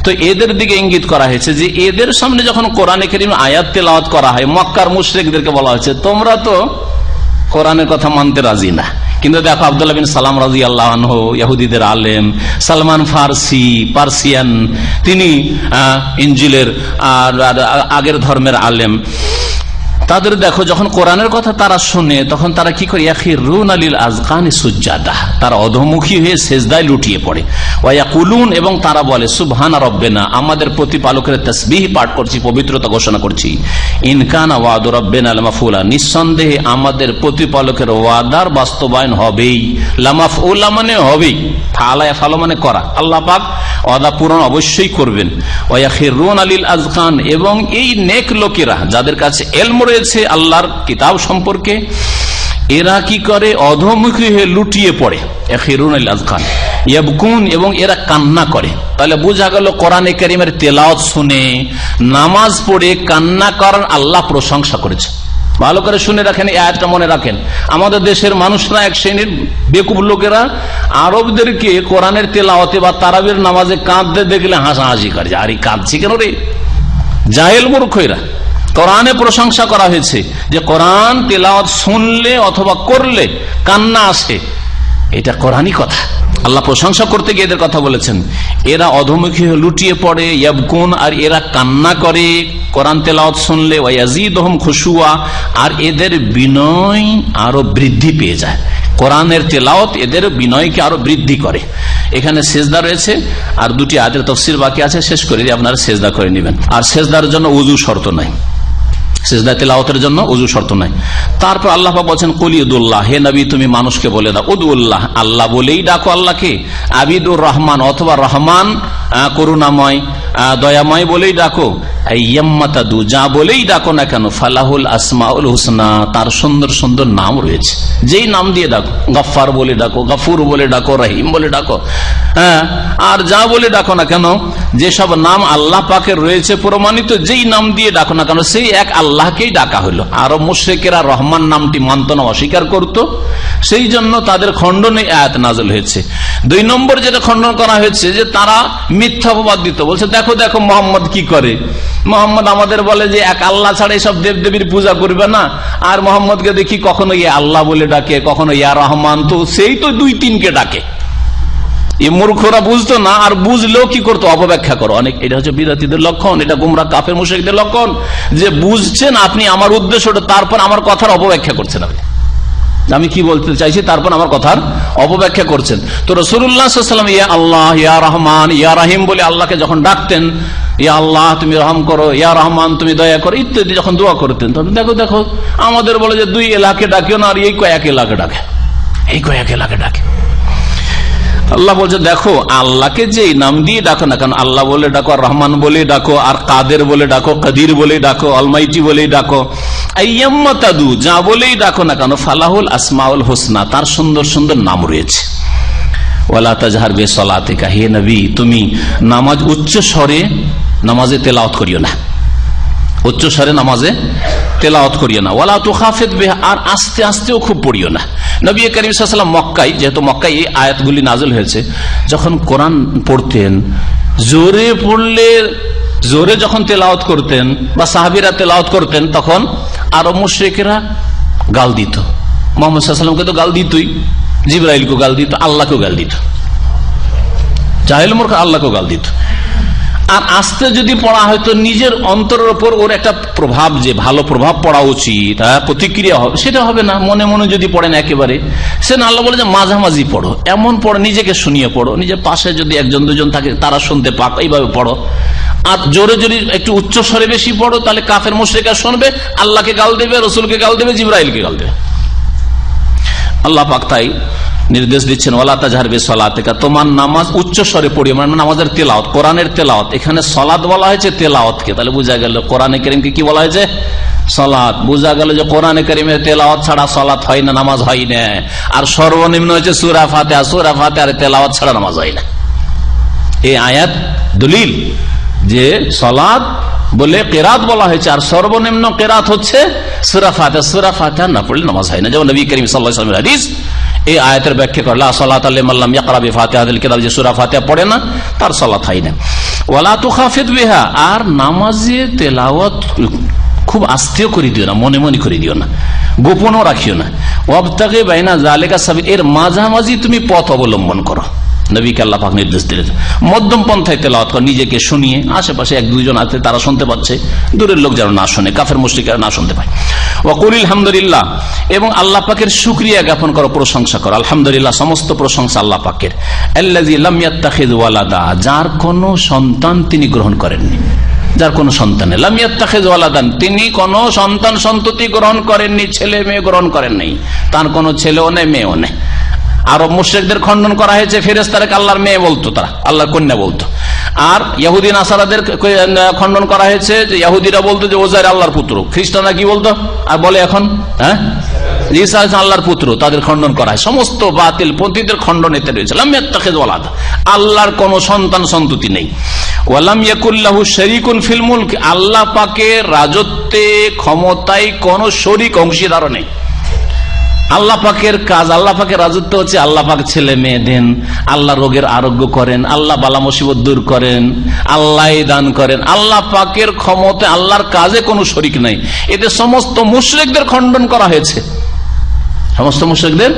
তো এদের দিকে ইঙ্গিত করা হয়েছে যে এদের সামনে যখন কোরআনে কারীম আয়াত তেলাওয়াত করা হয়, মক্কার মুশরিকদেরকে বলা হয়েছে তোমরা তো কোরআনের কথা মানতে রাজি না, কিন্তু দেখো আব্দুল্লাহ বিন সালাম রাদিয়াল্লাহু আনহু ইহুদিদের আলেম, সালমান ফারসি পার্সিয়ান, তিনি ইনজিলের আগের ধর্মের আলেম, তাদের দেখো যখন কোরআনের কথা তারা শুনে তখন তারা কি করে, ইয়াখিরুনা লিল আযকানি সুজ্জাদা, তারা অধোমুখী হয়ে সিজদায় লুটিয়ে পড়ে, ওয়া ইয়াকুলুন, এবং তারা বলে সুবহানা রাব্বিনা, আমাদের প্রতিপালকের তাসবিহ পাঠ করছি, পবিত্রতা ঘোষণা করছি, ইন কানা ওয়াদু রাব্বিনা লামাফউলা, নিঃসন্দেহে আমাদের প্রতিপালকের ওয়াদার বাস্তবায়ন হবেই, লামাফউলা মানে হবেই, ফালা ইয়াফালু মানে করা, আল্লাহ পাক ওয়াদা পূরণ অবশ্যই করবেন। ওয়া ইয়াখিরুনা লিল আযকান, এবং এই নেক লোকেরা যাদের কাছে ইলম রয়েছে আল্লাহর কিতাব সম্পর্কে, এরা কি করে, অধোমুখী হয়ে লুটিয়ে পড়ে, ইয়াখিরুনা লিল আযকান ইয়াবকুন, এবং এরা কান্না করে। তাহলে বোঝা গেল কোরআনে কারীমের তেলাওয়াত শুনে নামাজ পড়ে কান্না করার আল্লাহ প্রশংসা করেছে। ভালো করে শুনে রাখেন, এই আয়াতটা মনে রাখেন। আমাদের দেশের মানুষরা এক শ্রেণীর বেকুব লোকেরা আরবদেরকে কোরআনের তেলাওয়াতে বা তারাবির নামাজে কাঁদতে দেখলে হাসাহাসি করে, আরে কাঁদছি কেন রে, জাহেল মূর্খ এরা। কোরআনে প্রশংসা করা হয়েছে যে কোরআন তেলাওয়াত শুনলে অথবা করলে কান্না আসে, এটা কোরআনই কথা। আল্লাহ প্রশংসা করতে গিয়ে এদের কথা বলেছেন, এরা অধোমুখী লুটিয়ে পড়ে, ইয়াবকুন, আর এরা কান্না করে কোরআন তেলাওয়াত শুনলে, ওয়া ইয়াজিদুহুম খুশুয়া, আর এদের বিনয় আরো বৃদ্ধি পেয়ে যায়। কোরআনের তেলাওয়াত এদের বিনয়কে আরো বৃদ্ধি করে। এখানে সেজদা রয়েছে, আর দুটি আয়াতের তাফসীর বাকি আছে, শেষ করে দিয়ে আপনারা সেজদা করে নেবেন। আর সেজদার জন্য ওযু শর্ত নাই, সিজদা তেলাওয়াতের জন্য ওযু শর্ত নাই। তারপর আল্লাহ পাক বলেন কুল ইদুল্লাহ, হে নবী তুমি মানুষকে বলে দাও, উদুল্লাহ, আল্লাহ বলেই ডাকো আল্লাহকে, আবিদুর রহমান, অথবা রহমান করুণাময় দয়াময় বলেই ডাকো, আইয়াম্মাতাদু, যা বলেই ডাকো না কেন, ফালাহুল আসমাউল হুসনা, তার সুন্দর সুন্দর নাম রয়েছে, যেই নাম দিয়ে ডাকো, গফফার বলে ডাকো, গফুর বলে ডাকো, রহিম বলে ডাকো, হ্যাঁ, আর যা বলে ডাকো না কেন, যেসব নাম আল্লাহ পাকের রয়েছে প্রমাণিত, যেই নাম দিয়ে ডাকো না কেন সেই এক আল্লাহকেই ডাকা হলো। আরো মুশরিকেরা রহমান নামটি মানত না, অস্বীকার করত, সেই জন্য তাদের খণ্ডনে আয়াত নাযিল হয়েছে। 2 নম্বর যেটা খণ্ডন করা হয়েছে যে তারা মিথ্যা অপবাদ দিত, বলছে দেখো দেখো মোহাম্মদ কি করে, মোহাম্মদ আমাদের বলে যে এক আল্লাহ ছাড়া এইসব দেবদেবীর পূজা করবে না, আর মোহাম্মদকে দেখি কখনো ইয়া আল্লাহ বলে ডাকে, কখনো ইয়া রহমান, তো সেই তো 2-3কে ডাকে। এই মূর্খরা বুঝতো না, আর বুঝলেও কি করতো, অপব্যাখ্যা করো অনেক। এটা হচ্ছে বিদাতীদের লক্ষণ, এটা গুমরাহ কাফের মুশরিকদের লক্ষণ, যে বুঝছেন আপনি আমার উদ্দেশ্যটা, তারপর আমার কথার অপব্যাখ্যা করছেন, আপনি আমি কি বলতে চাইছি তারপর আমার কথার অপব্যাখ্যা করছেন। তো রাসূলুল্লাহ সাল্লাল্লাহু আলাইহি ওয়াসাল্লাম ইয়া আল্লাহ, ইয়া রহমান, ইয়া রহিম বলে আল্লাহকে যখন ডাকতেন, ইয়া আল্লাহ তুমি রহম করো, ইয়া রহমান তুমি দয়া করো ইত্যাদি যখন দোয়া করতেন, তখন দেখো দেখো আমাদের বলে যে 2 এলাকে ডাকিও না, আর এই কয়েক এলাকে ডাকে, এই কয়েক এলাকে ডাকে। আল্লাহ বলছে দেখো আল্লাহকে যে নাম দিয়ে ডাকো না কেন, আল্লাহ বলে ডাকো, আর রহমান বলে ডাকো, আর কাদের বলে ডাকো, কাদির বলে ডাকো, অলমাইটি বলে ডাকো, আইয়াম্মাতাদু, যা বলেই ডাকো না কেন, ফালাহুল আসমাউল হুসনা, তার সুন্দর সুন্দর নাম রয়েছে। ওয়ালা তাজহার বিসলাতিকা, হে নবী তুমি নামাজ উচ্চ স্বরে নামাজে তেলাওয়াত করিও না, উচ্চ স্বরে নামাজে তেলাওয়াত করিও না, ওয়ালা তুখাফিদ বিহা, আর আস্তে আস্তেও খুব পড়িও না। নবী করিম সাল্লাল্লাহু আলাইহি ওয়াসাল্লাম মক্কায়, যেহেতু মক্কায় এই আয়াতগুলি নাযিল হয়েছে, যখন কোরআন পড়তেন জোরে পড়লে, জোরে যখন তেলাওয়াত করতেন বা সাহাবীরা তেলাওয়াত করতেন, তখন আরব মুশরিকেরা গাল দিত। মুহাম্মদ সাল্লাল্লাহু আলাইহি ওয়াসাল্লামকে তো গাল দিতই, জিবরাইলকে গাল দিত, আল্লাহকেও গাল দিত, জাহেল মূর্খ আল্লাহকেও গাল দিত। আর আস্তে যদি পড়া হয়তো নিজের অন্তরের উপর ওর একটা প্রভাব, যে ভালো প্রভাব পড়া উচিত, প্রতিক্রিয়া হবে, সেটা হবে না। মনে মনে যদি পড়েন একেবারে, সে না, আল্লাহ বলে যে মাঝামাঝি পড়ো, এমন পড়ো নিজেকে শুনিয়ে পড়ো, নিজের পাশে যদি 1-2 থাকে তারা শুনতে পাক, এইভাবে পড়ো। আর জোরে যদি একটু উচ্চ স্বরে বেশি পড়ো, তাহলে কাফের মুশরিকরা শুনবে, আল্লাহকে গাল দেবে, রসুলকে গাল দেবে, জিবরাইলকে গাল দেবে। আল্লাহ পাক তাই নির্দেশ দিচ্ছেন ওয়ালা তাজহার বিসসালাতিকা, তোমার নামাজ উচ্চ স্বরে পড়িও, মানে নামাজের তেলাওয়াত, কোরআনের তেলাওয়াত। এখানে সালাত বলা হয়েছে তেলাওয়াতকে, তাহলে বোঝা গেল কোরআনে কারীমকে কি বলা হয়েছে? সালাত। বোঝা গেল যে কোরআনে কারীমের তেলাওয়াত ছাড়া সালাত হয় না, নামাজ হয় না। আর সর্বনিম্ন হচ্ছে সূরা ফাতিহা, সূরা ফাতিহার তেলাওয়াত ছাড়া নামাজ হয় না। এই আয়াত দলিল যে সালাত বলে কেরাত বলা হয়েছে, আর সর্বনিম্ন কেরাত হচ্ছে সূরা ফাতিহা। সূরা ফাতিহা না পড়লে নামাজ হয় না। যেমন নবী করিম সাল্লাল্লাহু আলাইহি ওয়াসাল্লামের হাদিস এই আয়াতের ব্যাখ্যা করে, লা সালাতা লিমান লাম ইয়াকরা বিফাতিহাতিল কিতাব, যে সূরা ফাতিহা পড়ে না তার সালাত হয় না। ওয়ালা তুখাফিদ বিহা, আর নামাজে তেলাওয়াত খুব আস্তেও করে দিও না, মনে মনে করে দিও না, গোপনও রাখিও না। ওয়াবতাগি বাইনা যালিকা সাবিল, এর মাঝামাঝি তুমি পথ অবলম্বন করো। নবীকে আল্লাহ পাক নির্দেশ দিলেন মধ্যম পন্থায় তেলাওয়াত কর, নিজেকে শুনিয়ে, আশেপাশে এক দুইজন আছে তারা শুনতে পাচ্ছে, দূরের লোক যেন না শুনে, কাফের মুশরিকরা না শুনতে পায়। ওয়া কুলিল হামদুলিল্লাহ, এবং আল্লাহ পাকের শুকরিয়া জ্ঞাপন করো, প্রশংসা করো। আলহামদুলিল্লাহ, সমস্ত প্রশংসা আল্লাহ পাকের। আল্লাযী লাম ইয়াত্তাখিয ওয়ালাদা, যার কোনো সন্তান তিনি গ্রহণ করেননি, যার কোনো সন্তান নেই। লাম ইয়াত্তাখিয ওয়ালাদান, তিনি কোনো সন্তান সন্ততি গ্রহণ করেননি, ছেলে মেয়ে গ্রহণ করেন নাই, তার কোনো ছেলেও নেই মেয়েও নেই। আরব মুশরিকদের খণ্ডন করা হয়েছে, ফেরেশতাদেরকে আল্লাহর মেয়ে বলতো, তারা আল্লাহর কন্যা বলতো। আর ইহুদি নাসারাদের খণ্ডন করা হয়েছে, যে ইহুদিরা বলতো যে ওজাইর আল্লাহর পুত্র, খ্রিস্টানরা কি বলতো আর বলে এখন, হ্যাঁ, ঈসা আল্লাহর পুত্র, তাদের খণ্ডন করা হয়। সমস্ত বাতিল পন্থীদের খণ্ডন এতে রয়েছে। লাম ইয়াত্তাখিয ওয়ালাদা, আল্লাহর কোন সন্তান সন্ততি নেই। ওয়ালাম ইয়াকুল লাহু শারীকুন ফিল মুলক, আল্লাহ পাকের রাজত্বে ক্ষমতায় কোন শরীক অংশীদার নেই। আল্লাহ পাকের কাজ, আল্লাহ পাকের রাজত্ব হচ্ছে আল্লাহ পাক ছেলে মেয়ে দেন, আল্লাহ রোগের আরোগ্য করেন, আল্লাহ বালা মুসিবত দূর করেন, আল্লাহ দান করেন। আল্লাহ পাকের ক্ষমতা, আল্লাহর কাজে কোনো শরীক নাই। এতে সমস্ত মুশরিকদের খণ্ডন করা হয়েছে, সমস্ত মুশরিকদের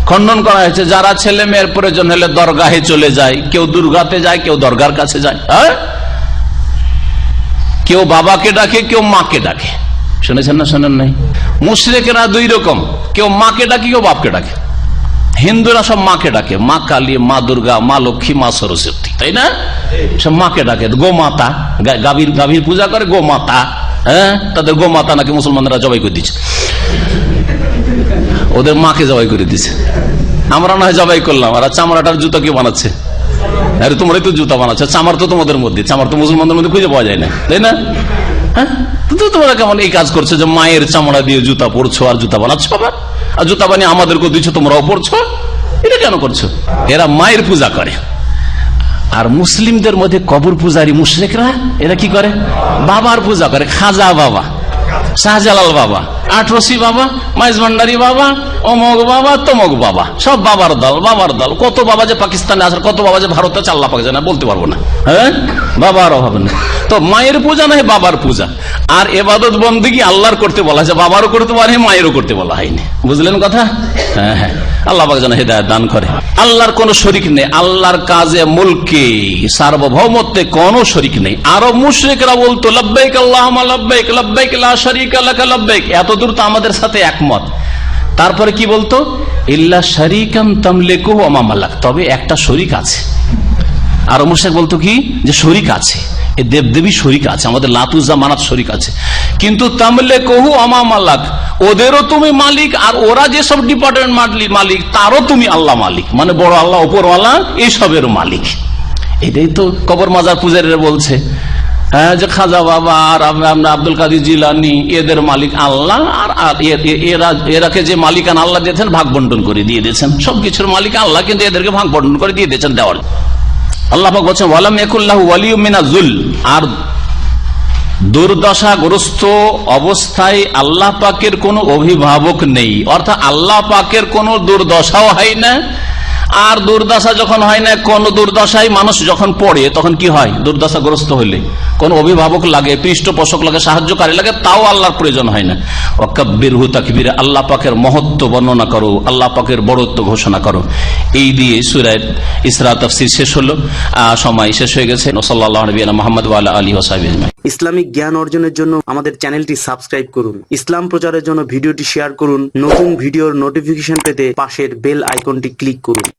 খণ্ডন করা হয়েছে। যারা ছেলে মেয়ের প্রয়োজন হলে দরগাহে চলে যায়, কেউ দুর্গাতে যায়, কেউ দরগার কাছে যায়, হ্যাঁ, কেউ বাবাকে ডাকে, কেউ মাকে ডাকে। শুনেছেন না শোনেন নাই? মুশরিকেরা দুই রকম, কেউ মাকে ডাকে, কেউ বাপকে ডাকে। হিন্দুরা সব মাকে ডাকে, মা কালী, মা দুর্গা, মা লক্ষ্মী, মা সরস্বতী, তাই না? সব মাকে ডাকে। গোমাতা, গাভীর পূজা করে গোমাতা, হ্যাঁ, তাদের গোমাতা নাকি মুসলমানরা জবাই করে দিচ্ছে, ওদের মাকে জবাই করে দিচ্ছে। আমরা না হয় জবাই করলাম, আর চামড়াটার জুতা কে বানাচ্ছে? আরে তোমরাই তো জুতা বানাচ্ছ, চামড়া তো তোমাদের মধ্যে, চামড়া তো মুসলমানদের মধ্যে খুঁজে পাওয়া যায় না, তাই না? হ্যাঁ, তোমরা কেমন এই কাজ করছো যে মায়ের চামড়া দিয়ে জুতা পরছো আর জুতা বানাচ্ছ, আবার আর জুতা বানিয়ে আমাদেরকে দিচ্ছ, তোমরাও পরছো, এটা কেন করছো? এরা মায়ের পূজা করে। আর মুসলিমদের মধ্যে কবর পূজারী মুশরিকরা এরা কি করে? বাবার পূজা করে। খাজা বাবা, শাহজালাল বাবা, আটরসি বাবা, মাইজ ভান্ডারি বাবা, অমক বাবা, তমক বাবা, সব বাবার দল, বাবার দল। কত বাবা যে পাকিস্তানে আছে, কত বাবা যে ভারতে আছে, আল্লাহ পাক জানে, বলতে পারবো না। হ্যাঁ, বাবার অভাব নেই। তো মায়ের পূজা নয়, বাবার পূজা। আর ইবাদত বন্দেগী আল্লাহর করতে বলা হয়েছে, বাবারও করতে পারে, মায়েরও করতে বলা হয়নি। বুঝলেন কথা? হ্যাঁ হ্যাঁ, আল্লাহ পাক যেন হেদায়েত দান করে। আল্লাহর কোন শরীক নেই, আল্লাহর কাজে, মুলকে, সার্বভৌমত্বে কোনো শরীক নেই। আরব মুশরিকরা বলতো লব্বাইক আল্লাহুম্মা লব্বাইক, লব্বাইক লা শারীকা লাকা লব্বাইক। এতদূর তো আমাদের সাথে একমত। তারপরে কি বলতো? ইল্লা শারীকান তামলিকুহু ওয়া মা মালাক, তবে একটা শরীক আছে। আরব মুশরিক বলতো কি, যে শরীক আছে, এই দেবদেবী শরীক আছে, আমাদের লাত উজ্জা মানাত শরীক আছে, কিন্তু তামলিকুহু ওয়া মা মালাক, ওদেরও তুমি মালিক, আর ওরা যেসব ডিপার্টমেন্ট মালিক তারও তুমি আল্লাহ মালিক, মানে বড় আল্লাহ, উপরওয়ালা, এইসবের মালিক। এটাই তো কবর মাজার পূজারীরা বলছে, হ্যাঁ, যে খাজা বাবা আর আব্দুল কাদের জিলানী এদের মালিক আল্লাহ, আর এরাকে যে মালিকান আল্লাহ দিয়েছেন ভাগ বন্টন করে দিয়ে দিয়েছেন, সবকিছুর মালিক আল্লাহ, কিন্তু এদেরকে ভাগ বন্টন করে দিয়ে দিয়েছেন দেওয়াল। আল্লাহ পাক বলছেন ওয়ালাম ইয়াকুল্লাহু ওয়ালিয়্যুম মিনাজ-যুল, আর দুর্দশাগ্রস্ত অবস্থায় আল্লাহ পাকের কোনো অভিভাবক নেই, অর্থাৎ আল্লাহ পাকের কোনো দুর্দশাও হয় না। আর দুর্দশা যখন হয় না, কোন দুর্দশায় মানুষ যখন পড়ে তখন কি হয়? দুর্দশাগ্রস্ত হইলে কোন অভিভাবক লাগে, পৃষ্ঠপোষক লাগে, সাহায্যকারী লাগে, তাও আল্লাহর প্রয়োজন হয় না। ওয়াকাব্বিরহু তাকবীরা, আল্লাহ পাকের মহত্ব বর্ণনা করো, আল্লাহ পাকের বড়ত্ব ঘোষণা করো। এই দিয়ে সূরা ইসরা তাফসীর শেষ হলো, সময় শেষ হয়ে গেছে। সাল্লাল্লাহু আলাইহি ওয়া মুহাম্মদ ওয়া আলা আলিহি ওয়া সাহবিহি আজমাইন। ইসলামিক জ্ঞান অর্জনের জন্য আমাদের চ্যানেলটি সাবস্ক্রাইব করুন, ইসলাম প্রচারের জন্য ভিডিওটি শেয়ার করুন, নতুন ভিডিওর নোটিফিকেশন পেতে পাশের বেল আইকনটি ক্লিক করুন।